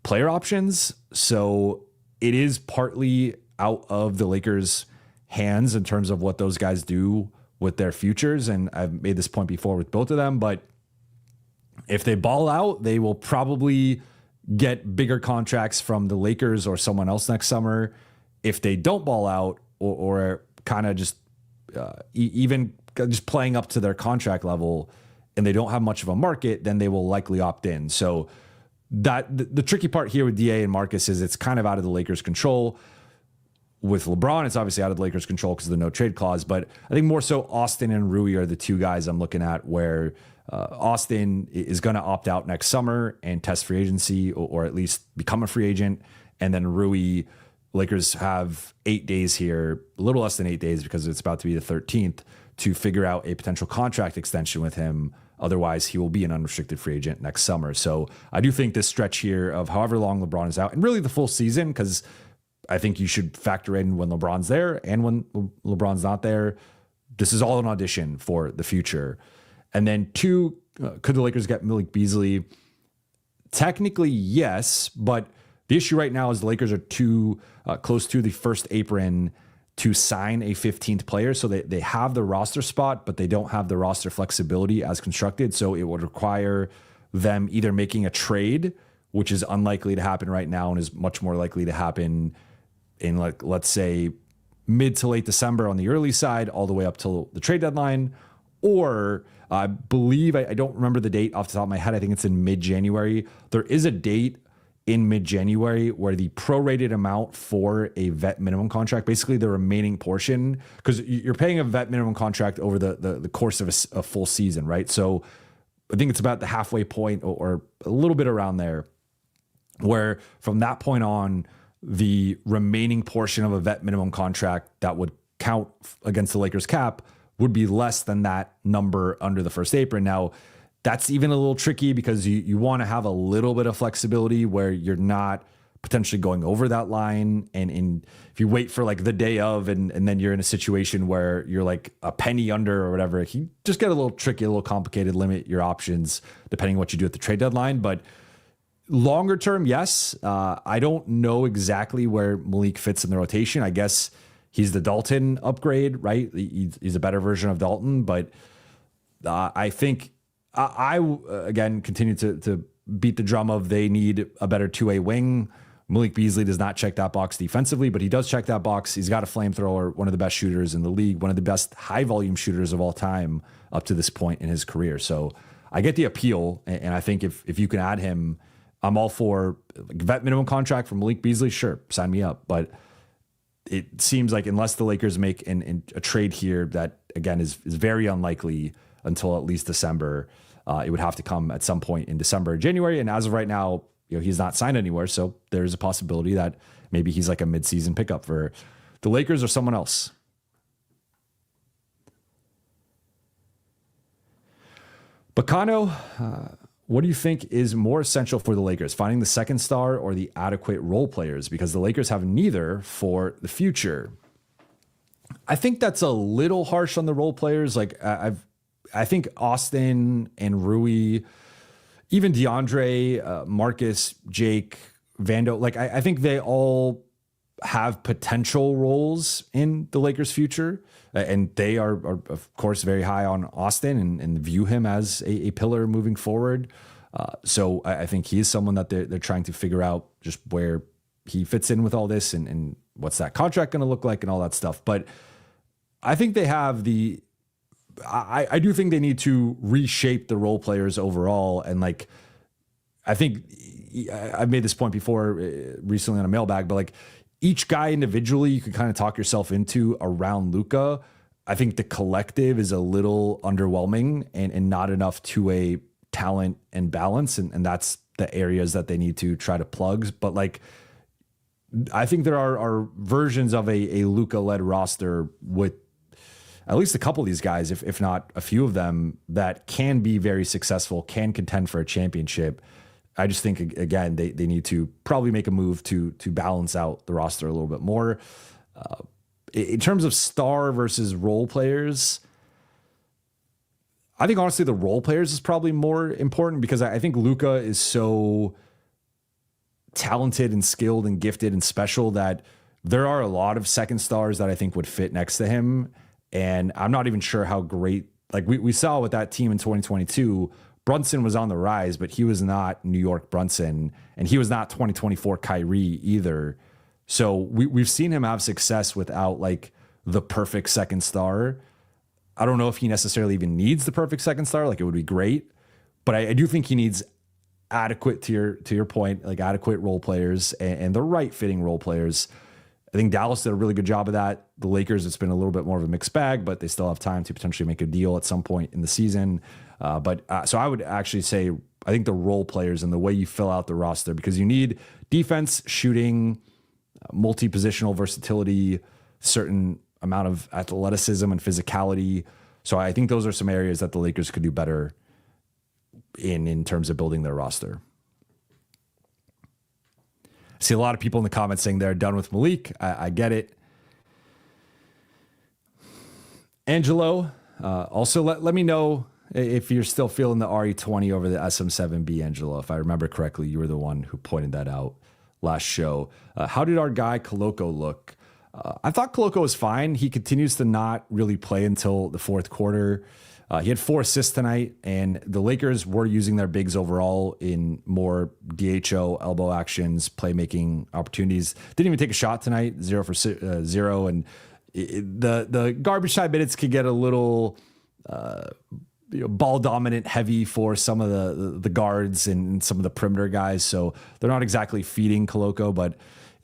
S2: player options. So it is partly out of the Lakers' hands in terms of what those guys do with their futures. And I've made this point before with both of them. But if they ball out, they will probably get bigger contracts from the Lakers or someone else next summer. If they don't ball out or kind of just even just playing up to their contract level and they don't have much of a market, then they will likely opt in. So that the tricky part here with DA and Marcus is it's kind of out of the Lakers' control. With LeBron, it's obviously out of the Lakers' control because of the no trade clause. But I think more so Austin and Rui are the 2 guys I'm looking at where Austin is going to opt out next summer and test free agency or at least become a free agent. And then Rui, Lakers have 8 days here, a little less than 8 days because it's about to be the 13th, to figure out a potential contract extension with him. Otherwise, he will be an unrestricted free agent next summer. So I do think this stretch here of however long LeBron is out, and really the full season, because I think you should factor in when LeBron's there and when LeBron's not there. This is all an audition for the future. And then 2, could the Lakers get Malik Beasley? Technically, yes, but the issue right now is the Lakers are too close to the first apron to sign a 15th player. So they have the roster spot, but they don't have the roster flexibility as constructed. So it would require them either making a trade, which is unlikely to happen right now and is much more likely to happen in, like, let's say mid to late December on the early side, all the way up till the trade deadline. Or I believe, I don't remember the date off the top of my head. I think it's in mid-January. There is a date in mid-January where the prorated amount for a vet minimum contract, basically the remaining portion, because you're paying a vet minimum contract over the course of a full season, right? So I think it's about the halfway point or a little bit around there, where from that point on, the remaining portion of a vet minimum contract that would count against the Lakers cap would be less than that number under the first apron. Now, that's even a little tricky because you want to have a little bit of flexibility where you're not potentially going over that line. And if you wait for like the day of and then you're in a situation where you're like a penny under or whatever, you just get a little tricky, a little complicated, limit your options depending on what you do at the trade deadline. But longer term, yes. I don't know exactly where Malik fits in the rotation. I guess he's the Dalton upgrade, right? He's a better version of Dalton, but I think I again continue to beat the drum of they need a better two-way wing. Malik Beasley does not check that box defensively, but he does check that box. He's got a flamethrower, one of the best shooters in the league, one of the best high-volume shooters of all time up to this point in his career. So I get the appeal, and I think if you can add him, I'm all for vet minimum contract for Malik Beasley. Sure, sign me up. But it seems like unless the Lakers make a trade here that, again, is very unlikely until at least December, it would have to come at some point in December or January. And as of right now, he's not signed anywhere. So there's a possibility that maybe he's like a midseason pickup for the Lakers or someone else. Bacano, what do you think is more essential for the Lakers, finding the second star or the adequate role players? Because the Lakers have neither for the future. I think that's a little harsh on the role players. Like I think Austin and Rui, even DeAndre, Marcus, Jake, Vando, like I think they all have potential roles in the Lakers' future. And they are of course, very high on Austin and view him as a pillar moving forward. So I think he is someone that they're trying to figure out just where he fits in with all this and what's that contract going to look like and all that stuff. But I think they have I do think they need to reshape the role players overall. And like, I think I've made this point before recently on a mailbag, but like each guy individually, you can kind of talk yourself into around Luka. I think the collective is a little underwhelming and not enough two-way talent and balance. And that's the areas that they need to try to plug. But like, I think there are versions of a Luka-led roster with at least a couple of these guys, if not a few of them, that can be very successful, can contend for a championship. I just think, again, they need to probably make a move to balance out the roster a little bit more. In terms of star versus role players, I think honestly the role players is probably more important because I think Luka is so talented and skilled and gifted and special that there are a lot of second stars that I think would fit next to him. And I'm not even sure how great, like we saw with that team in 2022, Brunson was on the rise, but he was not New York Brunson, and he was not 2024 Kyrie either. So we've seen him have success without like the perfect second star. I don't know if he necessarily even needs the perfect second star. Like it would be great, but I do think he needs adequate, to your point, like adequate role players and the right fitting role players. I think Dallas did a really good job of that. The Lakers, it's been a little bit more of a mixed bag, but they still have time to potentially make a deal at some point in the season. So I would actually say I think the role players and the way you fill out the roster, because you need defense, shooting, multi-positional versatility, certain amount of athleticism and physicality. So I think those are some areas that the Lakers could do better in terms of building their roster. I see a lot of people in the comments saying they're done with Malik. I get it. Angelo, also let me know if you're still feeling the RE20 over the SM7B, Angelo. If I remember correctly, you were the one who pointed that out last show. How did our guy Koloko look? I thought Koloko was fine. He continues to not really play until the fourth quarter. He had 4 assists tonight, and the Lakers were using their bigs overall in more DHO, elbow actions, playmaking opportunities. Didn't even take a shot tonight, 0 for 0. And the garbage time minutes could get a little ball dominant heavy for some of the guards and some of the perimeter guys. So they're not exactly feeding Koloko, but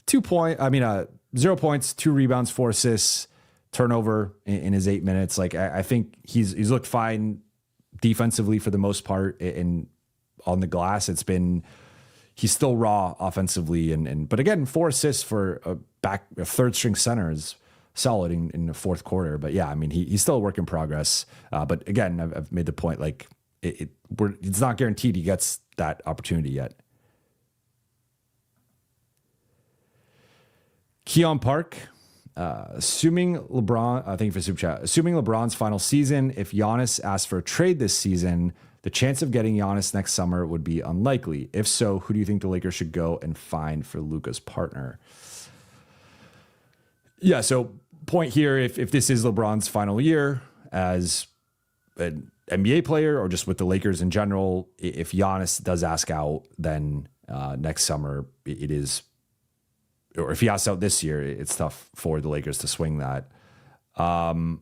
S2: 0 points, 2 rebounds, 4 assists, turnover in his 8 minutes. Like I think he's looked fine defensively for the most part, and on the glass he's still raw offensively, but again, 4 assists for a third string center is solid in the fourth quarter. But yeah, I mean he's still a work in progress. But again, I've made the point, like it's not guaranteed he gets that opportunity yet. Keon Park, assuming LeBron, thank you for super chat. Assuming LeBron's final season, if Giannis asks for a trade this season, the chance of getting Giannis next summer would be unlikely. If so, who do you think the Lakers should go and find for Luka's partner? Yeah, so point here, if this is LeBron's final year as an NBA player or just with the Lakers in general, if Giannis does ask out, then next summer it is, or if he asks out this year, it's tough for the Lakers to swing that. I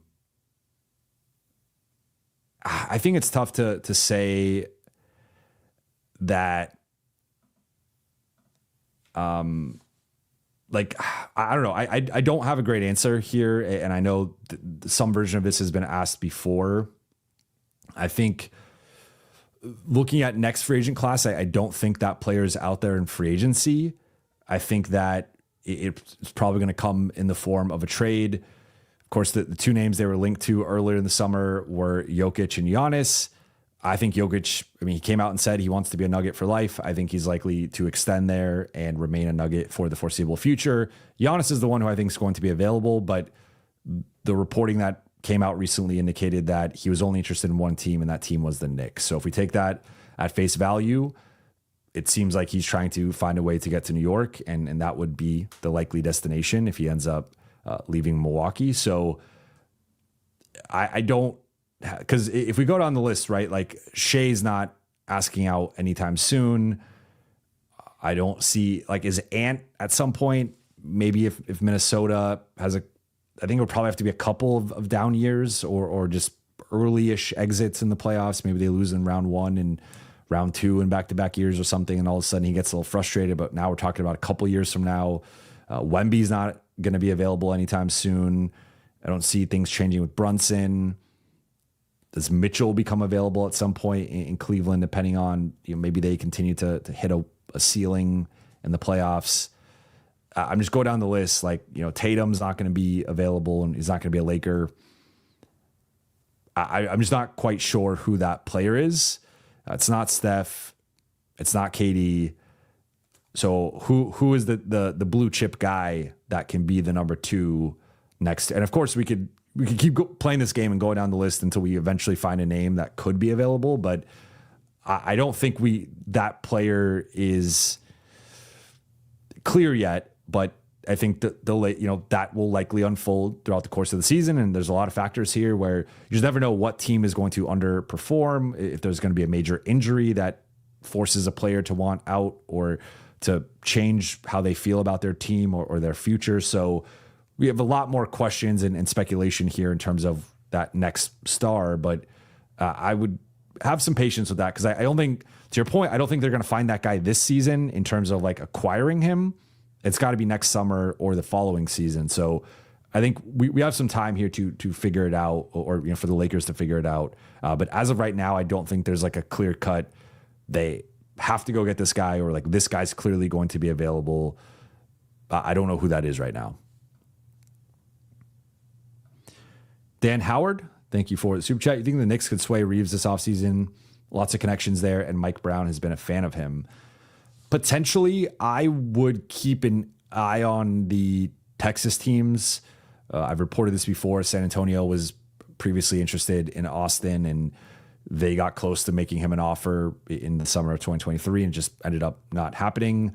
S2: think it's tough to say that, like, I don't know. I don't have a great answer here. And I know some version of this has been asked before. I think looking at next free agent class, I don't think that player is out there in free agency. I think that it's probably going to come in the form of a trade. Of course, the 2 names they were linked to earlier in the summer were Jokic and Giannis. I think Jokic, he came out and said he wants to be a Nugget for life. I think he's likely to extend there and remain a Nugget for the foreseeable future. Giannis is the one who I think is going to be available, but the reporting that came out recently indicated that he was only interested in one team, and that team was the Knicks. So if we take that at face value, it seems like he's trying to find a way to get to New York, and that would be the likely destination if he ends up leaving Milwaukee. So I don't, because if we go down the list, right, like Shea's not asking out anytime soon. I don't see, like, is Ant at some point, maybe if Minnesota has I think it would probably have to be a couple of down years or just early-ish exits in the playoffs. Maybe they lose in round 1 and round 2 and back-to-back years or something, and all of a sudden he gets a little frustrated. But now we're talking about a couple years from now. Wemby's not going to be available anytime soon. I don't see things changing with Brunson. Does Mitchell become available at some point in Cleveland, depending on, maybe they continue to hit a ceiling in the playoffs? I'm just going down the list. Like, Tatum's not going to be available and he's not going to be a Laker. I'm just not quite sure who that player is. It's not Steph. It's not KD. So who is the blue chip guy that can be the number 2 next? And of course we could keep playing this game and go down the list until we eventually find a name that could be available. But I don't think that player is clear yet. But I think that that will likely unfold throughout the course of the season. And there's a lot of factors here where you just never know what team is going to underperform, if there's going to be a major injury that forces a player to want out or to change how they feel about their team or their future. So we have a lot more questions and speculation here in terms of that next star. But I would have some patience with that, because I don't think, to your point, I don't think they're going to find that guy this season in terms of like acquiring him. It's got to be next summer or the following season. So I think we have some time here to figure it out, or for the Lakers to figure it out. But as of right now, I don't think there's like a clear cut they have to go get this guy, or like this guy's clearly going to be available. I don't know who that is right now. Dan Howard, thank you for the super chat. You think the Knicks could sway Reeves this offseason? Lots of connections there, and Mike Brown has been a fan of him. Potentially, I would keep an eye on the Texas teams. I've reported this before. San Antonio was previously interested in Austin, and they got close to making him an offer in the summer of 2023 and just ended up not happening.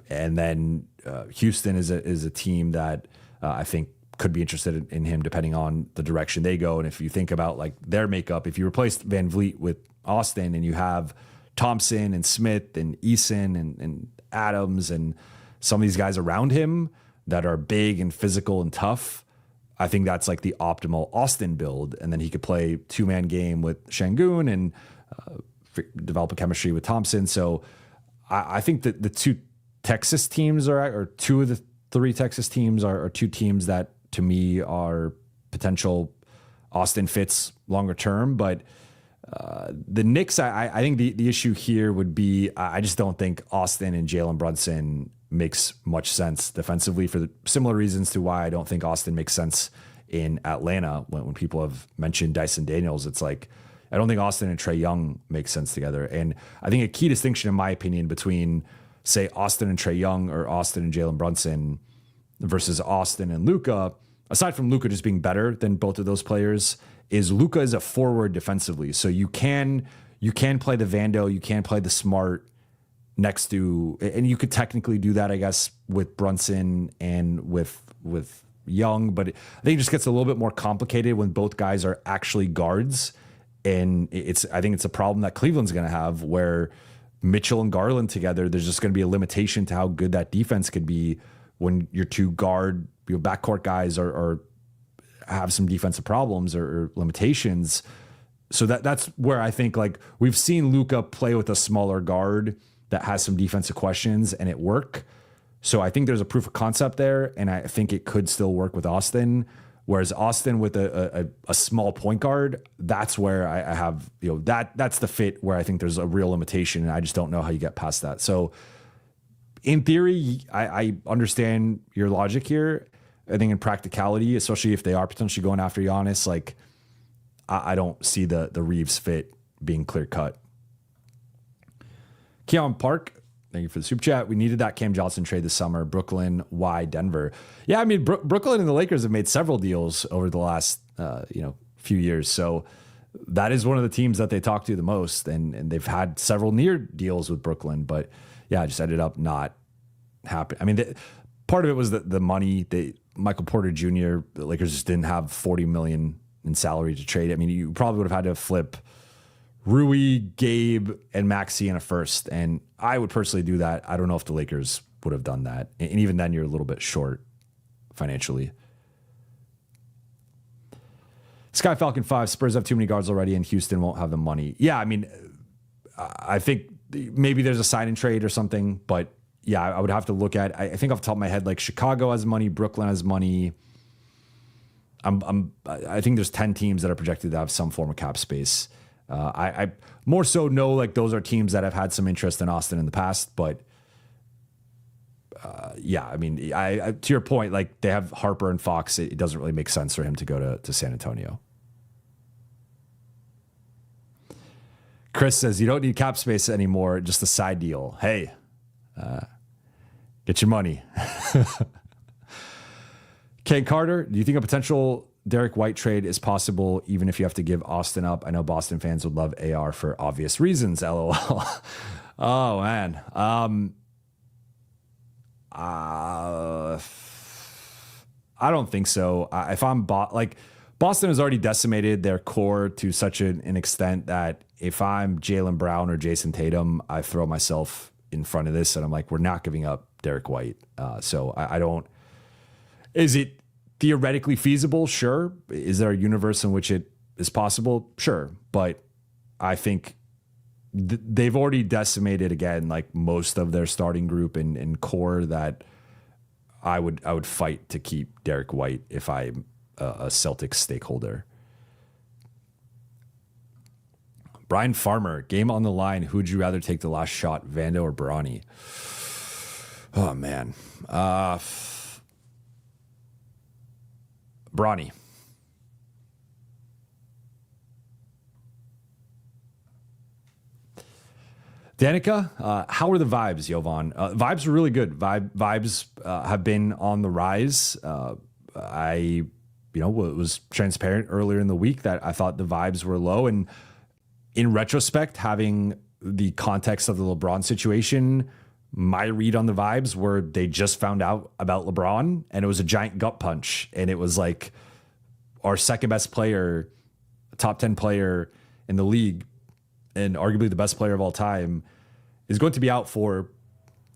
S2: And then Houston is a team that I think could be interested in him depending on the direction they go. And if you think about like their makeup, if you replace Van Vliet with Austin and you have Thompson and Smith and Eason and Adams and some of these guys around him that are big and physical and tough, I think that's like the optimal Austin build. And then he could play 2-man game with Şengün and develop a chemistry with Thompson. So I think that the two Texas teams or two of the three Texas teams are two teams that to me are potential Austin fits longer term. But the Knicks, I think the issue here would be, I just don't think Austin and Jalen Brunson makes much sense defensively for the similar reasons to why I don't think Austin makes sense in Atlanta. When people have mentioned Dyson Daniels, it's like, I don't think Austin and Trae Young make sense together. And I think a key distinction, in my opinion, between say Austin and Trae Young or Austin and Jalen Brunson versus Austin and Luka, aside from Luka just being better than both of those players, is Luka is a forward defensively. So you can play the Vando, you can play the Smart next to, and you could technically do that, I guess, with Brunson and with Young, but I think it just gets a little bit more complicated when both guys are actually guards. And I think it's a problem that Cleveland's going to have, where Mitchell and Garland together, there's just going to be a limitation to how good that defense could be when your two backcourt guys are have some defensive problems or limitations. So that's where I think, like, we've seen Luka play with a smaller guard that has some defensive questions and it work. So I think there's a proof of concept there, and I think it could still work with Austin. Whereas Austin with a small point guard, that's where I have, that's the fit where I think there's a real limitation, and I just don't know how you get past that. So in theory, I understand your logic here. I think in practicality, especially if they are potentially going after Giannis, like I don't see the Reeves fit being clear cut. Keon Park, thank you for the super chat. We needed that Cam Johnson trade this summer. Brooklyn, why Denver? Yeah, I mean, Brooklyn and the Lakers have made several deals over the last few years. So that is one of the teams that they talk to the most, and they've had several near deals with Brooklyn. But yeah, it just ended up not happening. I mean, part of it was the money. Michael Porter Jr., the Lakers just didn't have $40 million in salary to trade. I mean, you probably would have had to flip Rui, Gabe, and Maxey in a first. And I would personally do that. I don't know if the Lakers would have done that. And even then, you're a little bit short financially. Sky Falcon 5, Spurs have too many guards already, and Houston won't have the money. Yeah, I mean, I think maybe there's a sign and trade or something, but yeah, I would have to look at, I think off the top of my head, like Chicago has money, Brooklyn has money. I think there's 10 teams that are projected to have some form of cap space. I more so know like those are teams that have had some interest in Austin in the past, but yeah, I mean, I to your point, like they have Harper and Fox. It doesn't really make sense for him to go to San Antonio. Chris says you don't need cap space anymore, just a side deal. Hey, get your money. Ken Carter, do you think a potential Derek White trade is possible even if you have to give Austin up? I know Boston fans would love AR for obvious reasons, LOL. Oh, man. I don't think so. If I'm Boston has already decimated their core to such an extent that if I'm Jaylen Brown or Jason Tatum, I throw myself in front of this and I'm like, we're not giving up Derek White. So I don't. Is it theoretically feasible? Sure. Is there a universe in which it is possible? Sure. But I think they've already decimated again, like most of their starting group and core, that I would fight to keep Derek White if I'm a Celtics stakeholder. Brian Farmer, game on the line. Who'd you rather take the last shot, Vando or Bronny? Oh, man. Bronny. Danica, how are the vibes, Jovan? Vibes are really good. Vibes have been on the rise. I was transparent earlier in the week that I thought the vibes were low. And in retrospect, having the context of the LeBron situation, my read on the vibes were they just found out about LeBron and it was a giant gut punch. And it was like our second best player, top 10 player in the league, and arguably the best player of all time, is going to be out for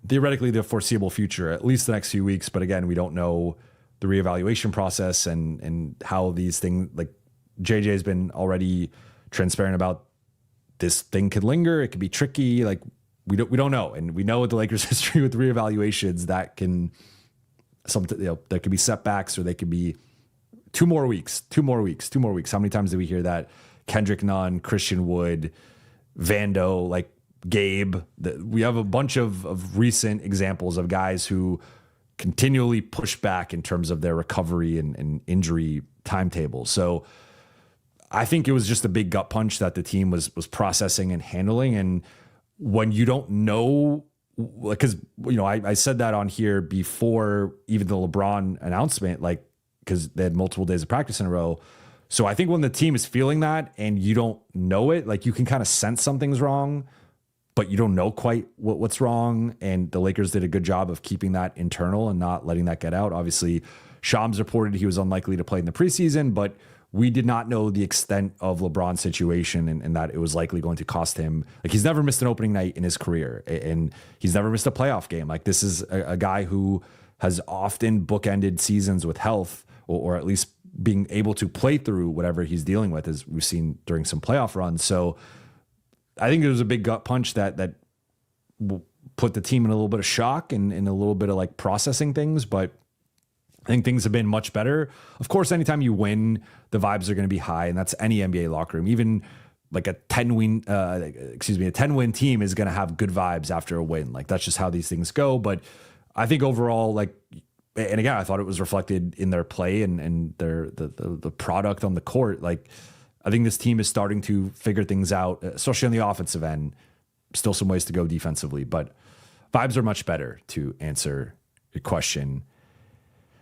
S2: theoretically the foreseeable future, at least the next few weeks. But again, we don't know the reevaluation process and how these things, like JJ has been already transparent about, this thing could linger. It could be tricky. Like we don't know. And we know with the Lakers history with reevaluations that can there could be setbacks, or they could be two more weeks. How many times did we hear that? Kendrick Nunn, Christian Wood, Vando, like Gabe. We have a bunch of recent examples of guys who continually push back in terms of their recovery and injury timetable. So I think it was just a big gut punch that the team was processing and handling. And when you don't know, because I said that on here before even the LeBron announcement, like because they had multiple days of practice in a row. So I think when the team is feeling that and you don't know it, like you can kind of sense something's wrong, but you don't know quite what's wrong. And the Lakers did a good job of keeping that internal and not letting that get out. Obviously, Shams reported he was unlikely to play in the preseason, but we did not know the extent of LeBron's situation and that it was likely going to cost him. Like he's never missed an opening night in his career, and he's never missed a playoff game. Like this is a guy who has often bookended seasons with health, or at least being able to play through whatever he's dealing with, as we've seen during some playoff runs. So I think it was a big gut punch that put the team in a little bit of shock and a little bit of like processing things. But I think things have been much better. Of course, anytime you win, the vibes are going to be high, and that's any NBA locker room. Even like a 10-win team is going to have good vibes after a win. Like that's just how these things go. But I think overall, like, and again, I thought it was reflected in their play and their the product on the court. Like, I think this team is starting to figure things out, especially on the offensive end. Still some ways to go defensively, but vibes are much better, to answer your question.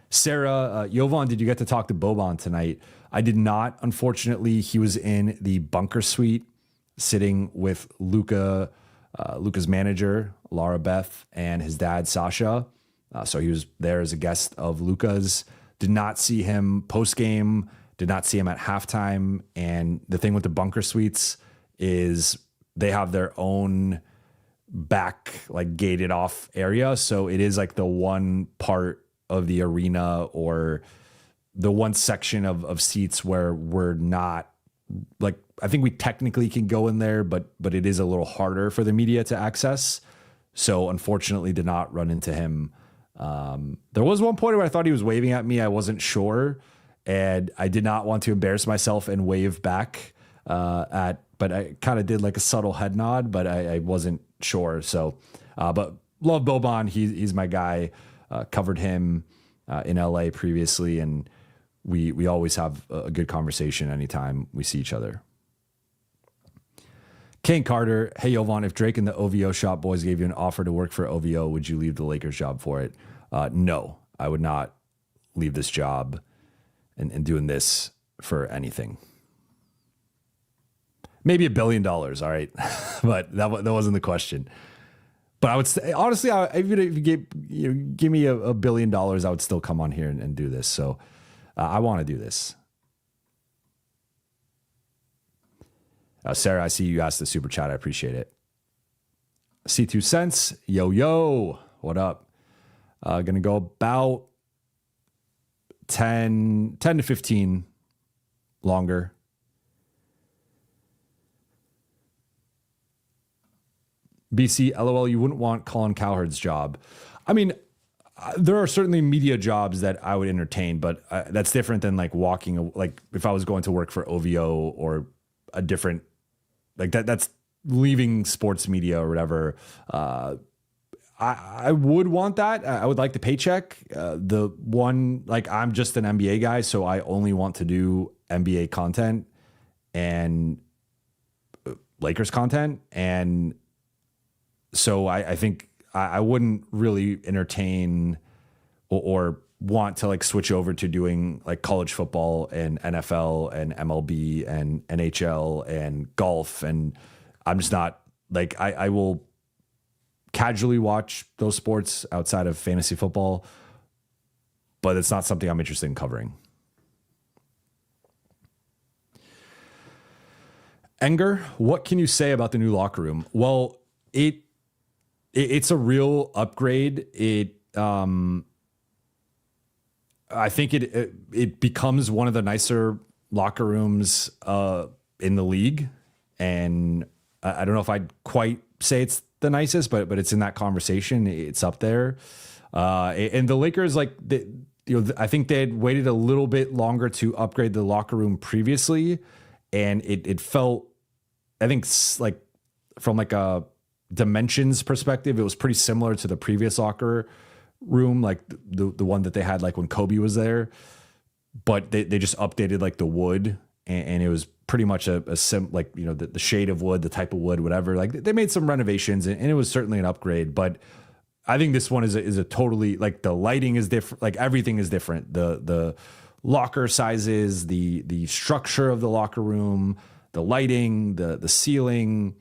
S2: Sarah, Jovan, did you get to talk to Boban tonight? I did not. Unfortunately, he was in the bunker suite sitting with Luka, Luka's manager, Laura Beth, and his dad, Sasha. So he was there as a guest of Luka's. Did not see him post-game, did not see him at halftime. And the thing with the bunker suites is they have their own back, like gated off area. So it is like the one part of the arena, or the one section of seats where we're not, like, I think we technically can go in there, but it is a little harder for the media to access. So unfortunately did not run into him. There was one point where I thought he was waving at me. I wasn't sure, and I did not want to embarrass myself and wave back but I kind of did like a subtle head nod, but I wasn't sure. So, but love Boban. He's my guy. Covered him in LA previously, and we always have a good conversation anytime we see each other. Kane Carter, hey Jovan, if Drake and the OVO shop boys gave you an offer to work for OVO, would you leave the Lakers job for it? No, I would not leave this job and doing this for anything. Maybe $1 billion, all right, but that wasn't the question. But I would honestly, even if you give me $1 billion, I would still come on here and do this. So I want to do this. Sarah, I see you asked the super chat. I appreciate it. C2 cents. Yo, what up? Going to go about 10 to 15 longer. BC, LOL, you wouldn't want Colin Cowherd's job. I mean, there are certainly media jobs that I would entertain, but that's different than like walking, like if I was going to work for OVO or a different like that's leaving sports media or whatever. I would want that. I would like the paycheck. The one, like, I'm just an NBA guy, so I only want to do NBA content and Lakers content. And so I think I wouldn't really entertain or want to like switch over to doing like college football and NFL and MLB and NHL and golf. And I'm just not like, I will casually watch those sports outside of fantasy football, but it's not something I'm interested in covering. Enger, what can you say about the new locker room? Well, it's a real upgrade. I think it becomes one of the nicer locker rooms in the league, and I don't know if I'd quite say it's the nicest, but it's in that conversation. It's up there, and the Lakers, like, I think they had waited a little bit longer to upgrade the locker room previously, and it felt, I think, like from like a dimensions perspective, it was pretty similar to the previous locker room, like the one that they had like when Kobe was there, but they just updated like the wood, and it was pretty much a like, you know, the shade of wood, the type of wood, whatever. Like, they made some renovations, and it was certainly an upgrade. But I think this one is a totally, like, the lighting is different, like everything is different. The locker sizes, the structure of the locker room, the lighting, the ceiling.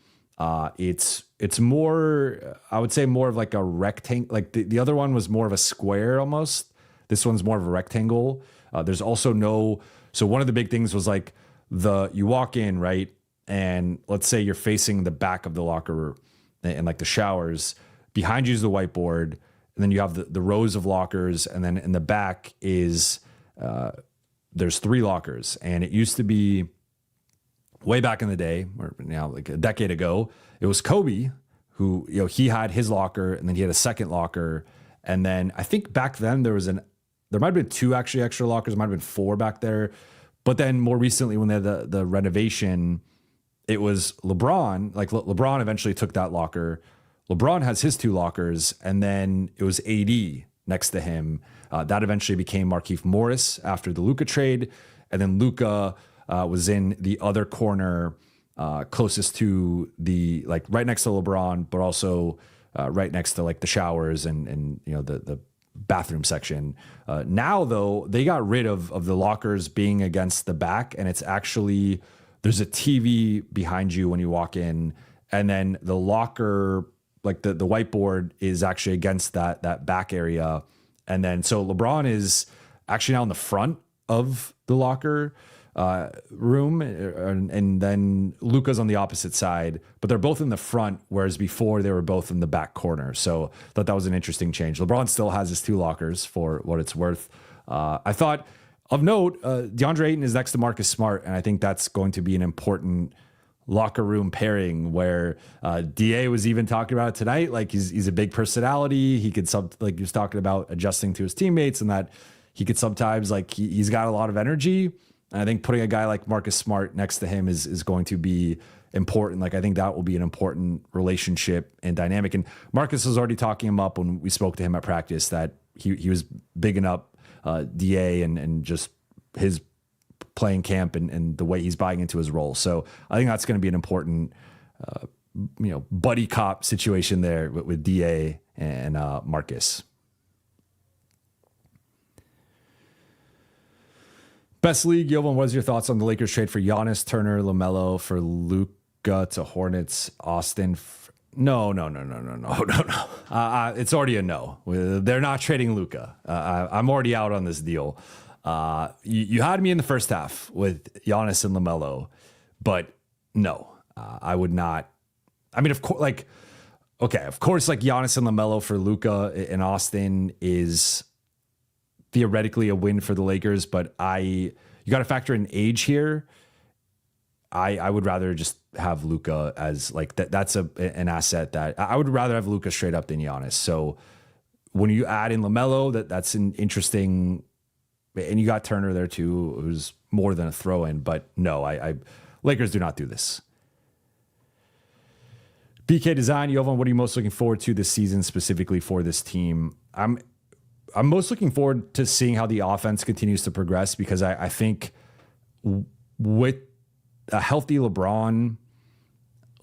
S2: It's more, I would say, more of like a rectangle. Like the other one was more of a square almost. This one's more of a rectangle. There's also so one of the big things was like you walk in, right? And let's say you're facing the back of the locker room and like the showers. Behind you is the whiteboard. And then you have the rows of lockers. And then in the back is, there's 3 lockers. And it used to be, way back in the day, or now like a decade ago, it was Kobe who, you know, he had his locker, and then he had a second locker. And then I think back then there might've been 2 actually extra lockers, might've been 4 back there. But then more recently, when they had the renovation, it was LeBron. Like, LeBron eventually took that locker. LeBron has his 2 lockers, and then it was AD next to him. That eventually became Markieff Morris after the Luka trade. And then Luka was in the other corner, closest to the, like, right next to LeBron, but also right next to like the showers and you know, the bathroom section. Now though, they got rid of the lockers being against the back, and it's actually, there's a TV behind you when you walk in, and then the locker, like the whiteboard, is actually against that back area. And then so LeBron is actually now in the front of the locker room, and then Luka's on the opposite side, but they're both in the front, whereas before they were both in the back corner. So I thought that was an interesting change. LeBron still has his 2 lockers for what it's worth. I thought, of note, DeAndre Ayton is next to Marcus Smart, and I think that's going to be an important locker room pairing, where DA was even talking about it tonight. Like, he's a big personality. He could like he was talking about adjusting to his teammates, and that he could sometimes, like, he's got a lot of energy. And I think putting a guy like Marcus Smart next to him is going to be important. Like, I think that will be an important relationship and dynamic. And Marcus was already talking him up when we spoke to him at practice, that he was bigging up DA and just his playing camp and the way he's buying into his role. So I think that's going to be an important, buddy cop situation there with DA and Marcus. Best league, Jovan, what is your thoughts on the Lakers trade for Giannis, Turner, LaMelo, for Luka to Hornets, Austin? No. It's already a no. They're not trading Luka. I'm already out on this deal. You had me in the first half with Giannis and LaMelo, but no, I would not. I mean, of course, like Giannis and LaMelo for Luka in Austin is theoretically a win for the Lakers, but you got to factor in age here. I would rather just have Luka as like that. That's an asset that I would rather have Luka straight up than Giannis. So when you add in LaMelo, that's an interesting, and you got Turner there too. It was more than a throw in, but no, Lakers do not do this. BK Design, Jovan, what are you most looking forward to this season specifically for this team? I'm most looking forward to seeing how the offense continues to progress because I think with a healthy LeBron,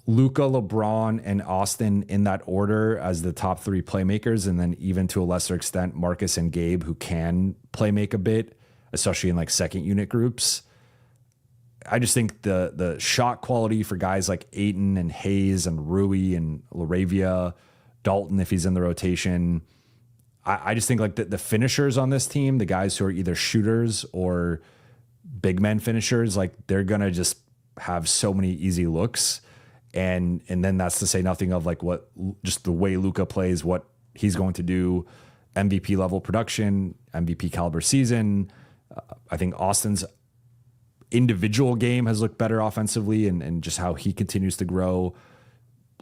S2: Luka, LeBron, and Austin in that order as the top three playmakers, and then even to a lesser extent, Marcus and Gabe, who can play make a bit, especially in like second unit groups. I just think the shot quality for guys like Ayton and Hayes and Rui and Laravia, Dalton, if he's in the rotation, I just think like the finishers on this team, the guys who are either shooters or big men finishers, like they're going to just have so many easy looks. And then that's to say nothing of like what just the way Luka plays, what he's going to do, MVP level production, MVP caliber season. I think Austin's individual game has looked better offensively and just how he continues to grow.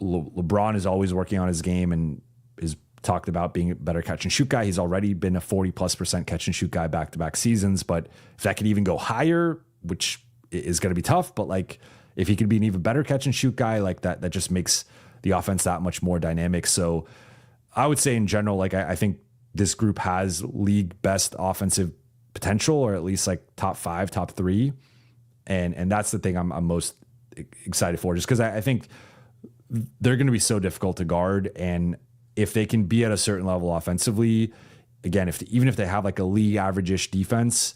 S2: LeBron is always working on his game and is talked about being a better catch and shoot guy. He's already been a 40+% catch and shoot guy back-to-back seasons, but if that could even go higher, which is going to be tough, but like if he could be an even better catch and shoot guy, like that just makes the offense that much more dynamic. So I would say in general, like I think this group has league best offensive potential, or at least like top 5, top 3. And that's the thing I'm most excited for, just because I think they're going to be so difficult to guard. And if they can be at a certain level offensively, again, even if they have like a league average-ish defense,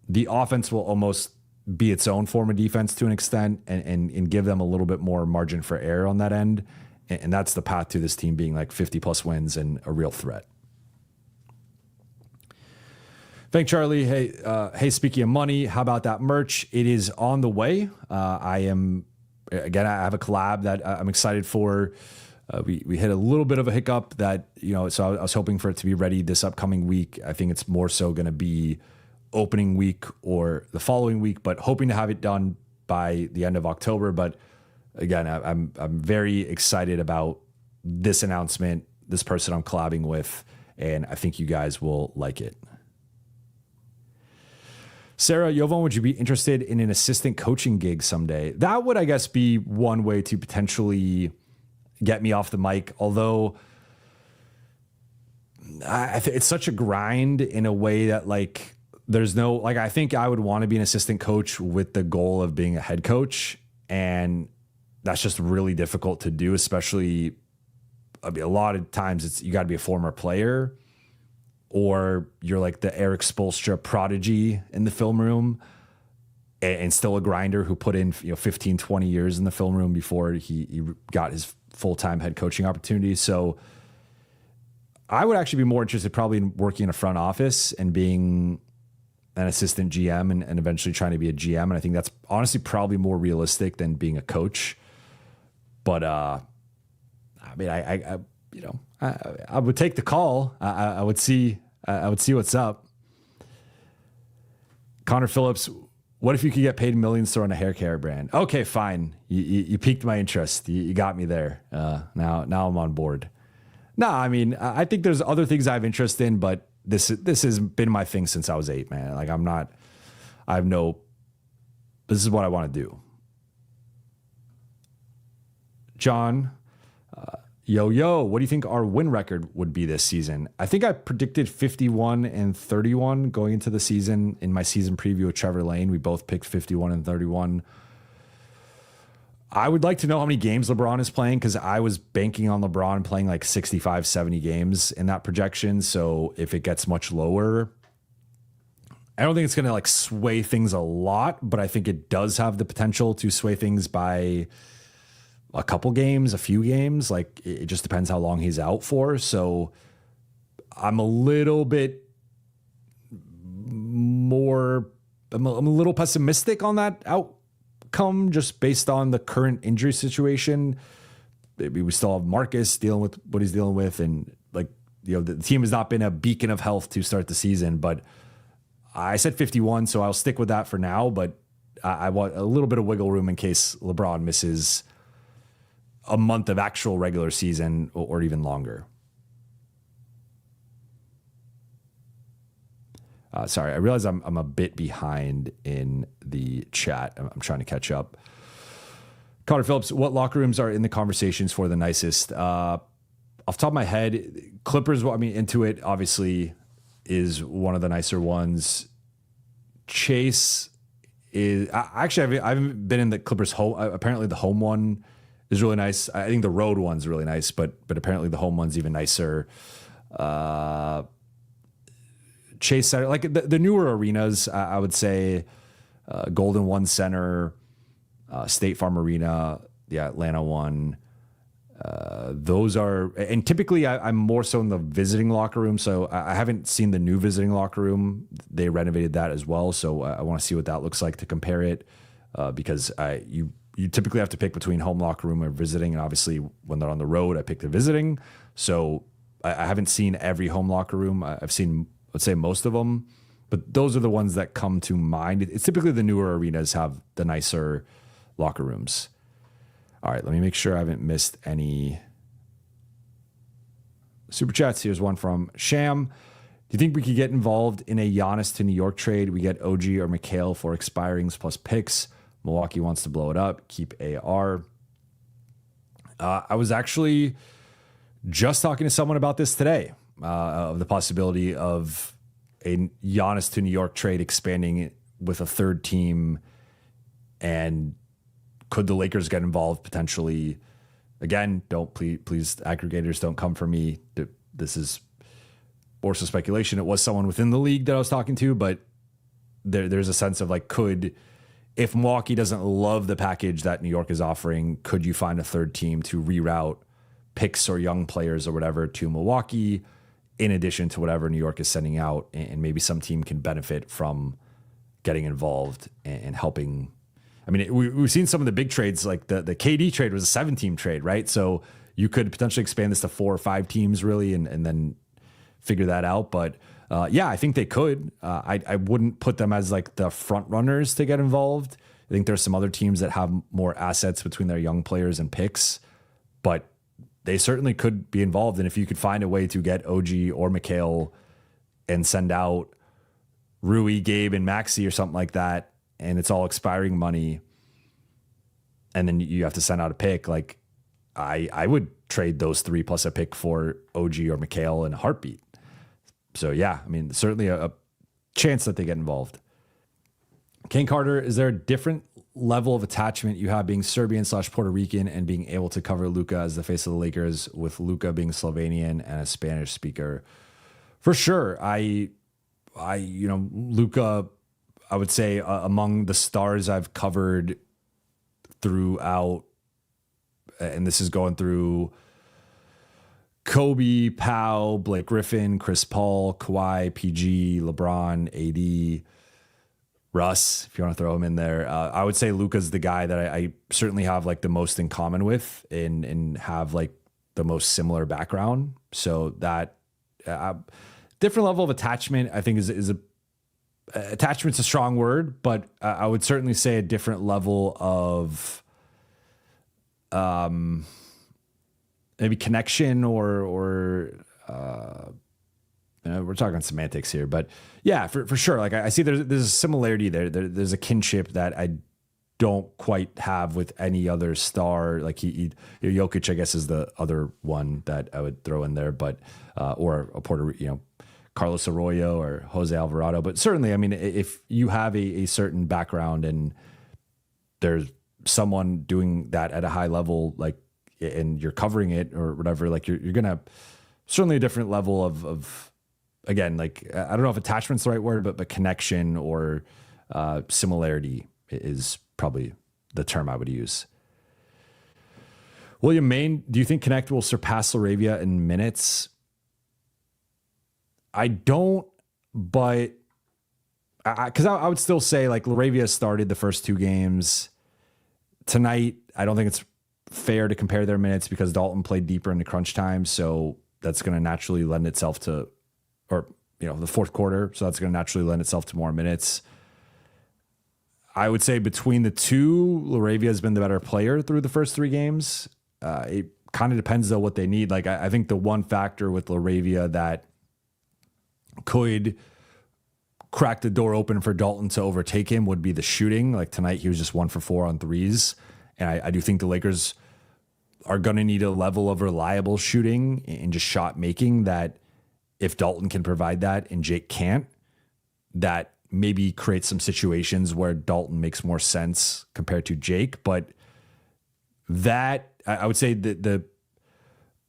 S2: the offense will almost be its own form of defense to an extent and give them a little bit more margin for error on that end. And that's the path to this team being like 50+ wins and a real threat. Thank Charlie. Hey, speaking of money, how about that merch? It is on the way. I have a collab that I'm excited for. We hit a little bit of a hiccup that, so I was hoping for it to be ready this upcoming week. I think it's more so going to be opening week or the following week, but hoping to have it done by the end of October. But again, I'm very excited about this announcement, this person I'm collabing with, and I think you guys will like it. Sarah, Jovan, would you be interested in an assistant coaching gig someday? That would, I guess, be one way to potentially get me off the mic. Although it's such a grind in a way that like there's no, like, I think I would want to be an assistant coach with the goal of being a head coach. And that's just really difficult to do, especially a lot of times you got to be a former player, or you're like the Eric Spoelstra prodigy in the film room and still a grinder who put in 15, 20 years in the film room before he got his full-time head coaching opportunity. So I would actually be more interested probably in working in a front office and being an assistant GM and eventually trying to be a GM. And I think that's honestly probably more realistic than being a coach. But I mean, I would take the call. I would see what's up. Connor Phillips, what if you could get paid millions to run a hair care brand? Okay, fine. You piqued my interest. You got me there. Now I'm on board. No, I mean, I think there's other things I have interest in, but this has been my thing since I was 8, man. Like this is what I want to do. John, Yo, what do you think our win record would be this season? I think I predicted 51-31 going into the season in my season preview with Trevor Lane. We both picked 51-31. I would like to know how many games LeBron is playing, because I was banking on LeBron playing like 65, 70 games in that projection. So if it gets much lower, I don't think it's going to like sway things a lot, but I think it does have the potential to sway things by a couple games, a few games. Like it just depends how long he's out for. So I'm a little pessimistic on that outcome just based on the current injury situation. Maybe we still have Marcus dealing with what he's dealing with. And the team has not been a beacon of health to start the season, but I said 51, so I'll stick with that for now. But I want a little bit of wiggle room in case LeBron misses a month of actual regular season or even longer. Sorry, I realize I'm a bit behind in the chat. I'm trying to catch up. Connor Phillips, what locker rooms are in the conversations for the nicest? Off the top of my head, Clippers, Intuit obviously is one of the nicer ones. Chase is actually, I haven't been in the Clippers home. Apparently the home one is really nice. I think the road one's really nice, but apparently the home one's even nicer. Chase Center, like the newer arenas, I would say Golden One Center, State Farm Arena, the Atlanta one. Those are, and typically I'm more so in the visiting locker room. So I haven't seen the new visiting locker room. They renovated that as well. So I want to see what that looks like to compare it, because you typically have to pick between home locker room or visiting. And obviously when they're on the road, I pick the visiting. So I haven't seen every home locker room. I've seen, let's say, most of them, but those are the ones that come to mind. It's typically the newer arenas have the nicer locker rooms. All right, let me make sure I haven't missed any super chats. Here's one from Sham. Do you think we could get involved in a Giannis to New York trade? We get OG or McHale for expirings plus picks. Milwaukee wants to blow it up. Keep AR. I was actually just talking to someone about this today, of the possibility of a Giannis to New York trade expanding with a third team, and could the Lakers get involved potentially? Again, please aggregators, don't come for me. This is more so speculation. It was someone within the league that I was talking to, but there's a sense of like, if Milwaukee doesn't love the package that New York is offering, could you find a third team to reroute picks or young players or whatever to Milwaukee, in addition to whatever New York is sending out, and maybe some team can benefit from getting involved and helping. I mean, we've seen some of the big trades, like the KD trade was a 7-team trade, right? So you could potentially expand this to 4 or 5 teams really, and then figure that out. But yeah, I think they could. I wouldn't put them as like the front runners to get involved. I think there's some other teams that have more assets between their young players and picks, but they certainly could be involved. And if you could find a way to get OG or McHale and send out Rui, Gabe, and Maxey or something like that, and it's all expiring money, and then you have to send out a pick, like I would trade those 3 plus a pick for OG or McHale in a heartbeat. So yeah, I mean, certainly a chance that they get involved. Kane Carter, is there a different level of attachment you have being Serbian/Puerto Rican and being able to cover Luka as the face of the Lakers, with Luka being Slovenian and a Spanish speaker? For sure. Luka, I would say among the stars I've covered throughout, and this is going through Kobe, Powell, Blake Griffin, Chris Paul, Kawhi, PG, LeBron, AD, Russ, if you want to throw him in there. I would say Luka's the guy that I certainly have like the most in common with, and have like the most similar background. So that different level of attachment, I think is attachment's a strong word, but I would certainly say a different level of maybe connection or we're talking semantics here, but yeah, for sure. Like I see there's a similarity there. There's a kinship that I don't quite have with any other star. Like Jokic, I guess, is the other one that I would throw in there, but or a Carlos Arroyo or Jose Alvarado. But certainly, I mean, if you have a certain background and there's someone doing that at a high level, like, and you're covering it or whatever, like you're gonna certainly a different level of again, like, I don't know if attachment's the right word, but connection or similarity is probably the term I would use. William Main, do you think Connect will surpass Laravia in minutes? I don't, but because I would still say like Laravia started the first 2 games. Tonight, I don't think it's fair to compare their minutes because Dalton played deeper into crunch time. So that's going to naturally lend itself to, or, the fourth quarter. So that's going to naturally lend itself to more minutes. I would say between the two, Laravia has been the better player through the first 3 games. It kind of depends though what they need. Like I think the one factor with Laravia that could crack the door open for Dalton to overtake him would be the shooting. Like tonight, he was just 1 for 4 on threes. And I do think the Lakers are going to need a level of reliable shooting and just shot making that if Dalton can provide that and Jake can't, that maybe creates some situations where Dalton makes more sense compared to Jake. But that, I would say that the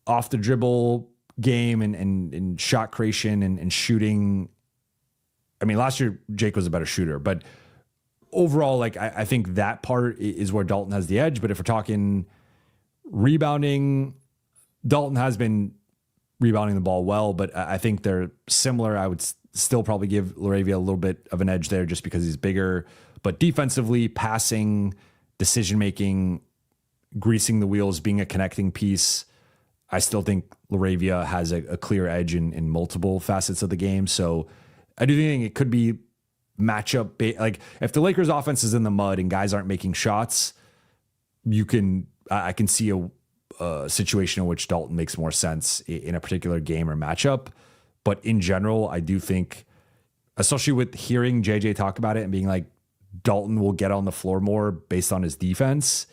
S2: off the dribble game and shot creation and shooting, I mean, last year Jake was a better shooter, but overall, like I think that part is where Dalton has the edge. But if we're talking rebounding, Dalton has been rebounding the ball well, but I think they're similar. I would still probably give LaRavia a little bit of an edge there just because he's bigger. But defensively, passing, decision-making, greasing the wheels, being a connecting piece, I still think LaRavia has a clear edge in multiple facets of the game. So I do think it could be matchup. Like if the Lakers offense is in the mud and guys aren't making shots, I can see a situation in which Dalton makes more sense in a particular game or matchup. But in general, I do think, especially with hearing JJ talk about it and being like, Dalton will get on the floor more based on his defense.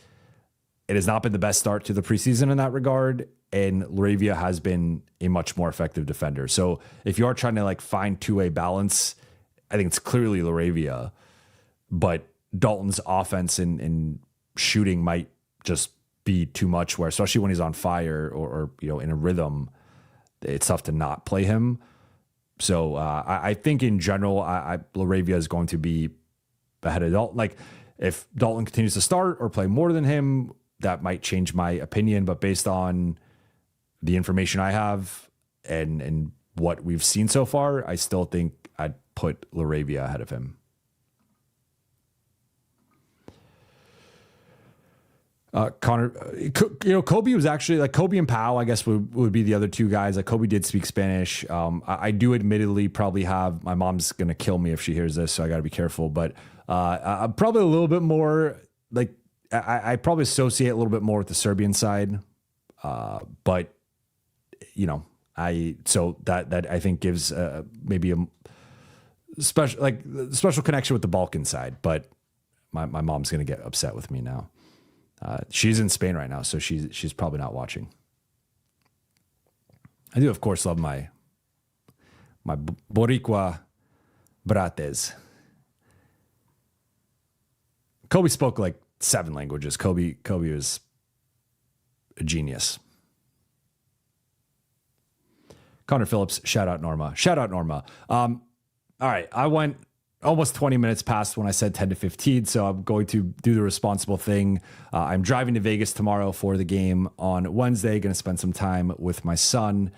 S2: It has not been the best start to the preseason in that regard. And LaRavia has been a much more effective defender. So if you are trying to like find two-way balance, I think it's clearly LaRavia, but Dalton's offense and shooting might just be too much, where especially when he's on fire or in a rhythm, it's tough to not play him. So I think in general, LaRavia is going to be ahead of Dalton. Like if Dalton continues to start or play more than him, that might change my opinion. But based on the information I have and what we've seen so far, I still think I'd put LaRavia ahead of him. Connor, Kobe was actually like Kobe and Pau, I guess would be the other two guys. Like Kobe did speak Spanish. I do admittedly probably have, my mom's going to kill me if she hears this, so I got to be careful, but I'm probably a little bit more like, I probably associate a little bit more with the Serbian side. But so that I think gives maybe a special connection with the Balkan side, but my mom's going to get upset with me now. She's in Spain right now, so she's probably not watching. I do, of course, love my Boricua brates. Kobe spoke like 7 languages. Kobe was a genius. Connor Phillips, shout out Norma. All right, I went almost 20 minutes past when I said 10 to 15, so I'm going to do the responsible thing. I'm driving to Vegas tomorrow for the game on Wednesday. Going to spend some time with my son.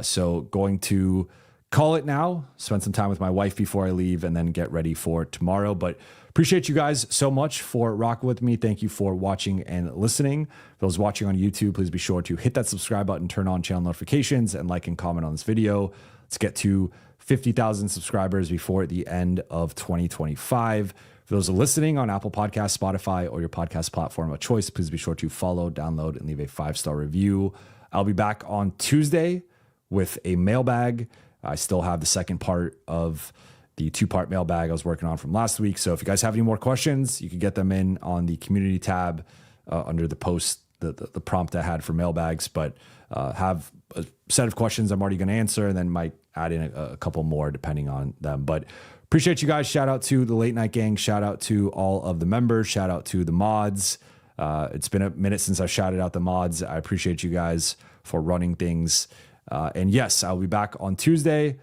S2: So going to call it now, spend some time with my wife before I leave, and then get ready for tomorrow. But appreciate you guys so much for rocking with me. Thank you for watching and listening. For those watching on YouTube, please be sure to hit that subscribe button, turn on channel notifications, and like and comment on this video. Let's get to 50,000 subscribers before the end of 2025. For those listening on Apple Podcasts, Spotify, or your podcast platform of choice, please be sure to follow, download, and leave a 5-star review. I'll be back on Tuesday with a mailbag. I still have the second part of the 2-part mailbag I was working on from last week. So if you guys have any more questions, you can get them in on the community tab under the post, the prompt I had for mailbags. But have a set of questions I'm already going to answer, and then might add in a couple more depending on them. But appreciate you guys. Shout out to the Late Night Gang. Shout out to all of the members. Shout out to the mods. It's been a minute since I shouted out the mods. I appreciate you guys for running things. And yes, I'll be back on Tuesday.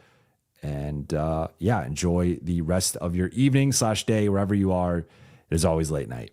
S2: And enjoy the rest of your evening /day wherever you are. It is always late night.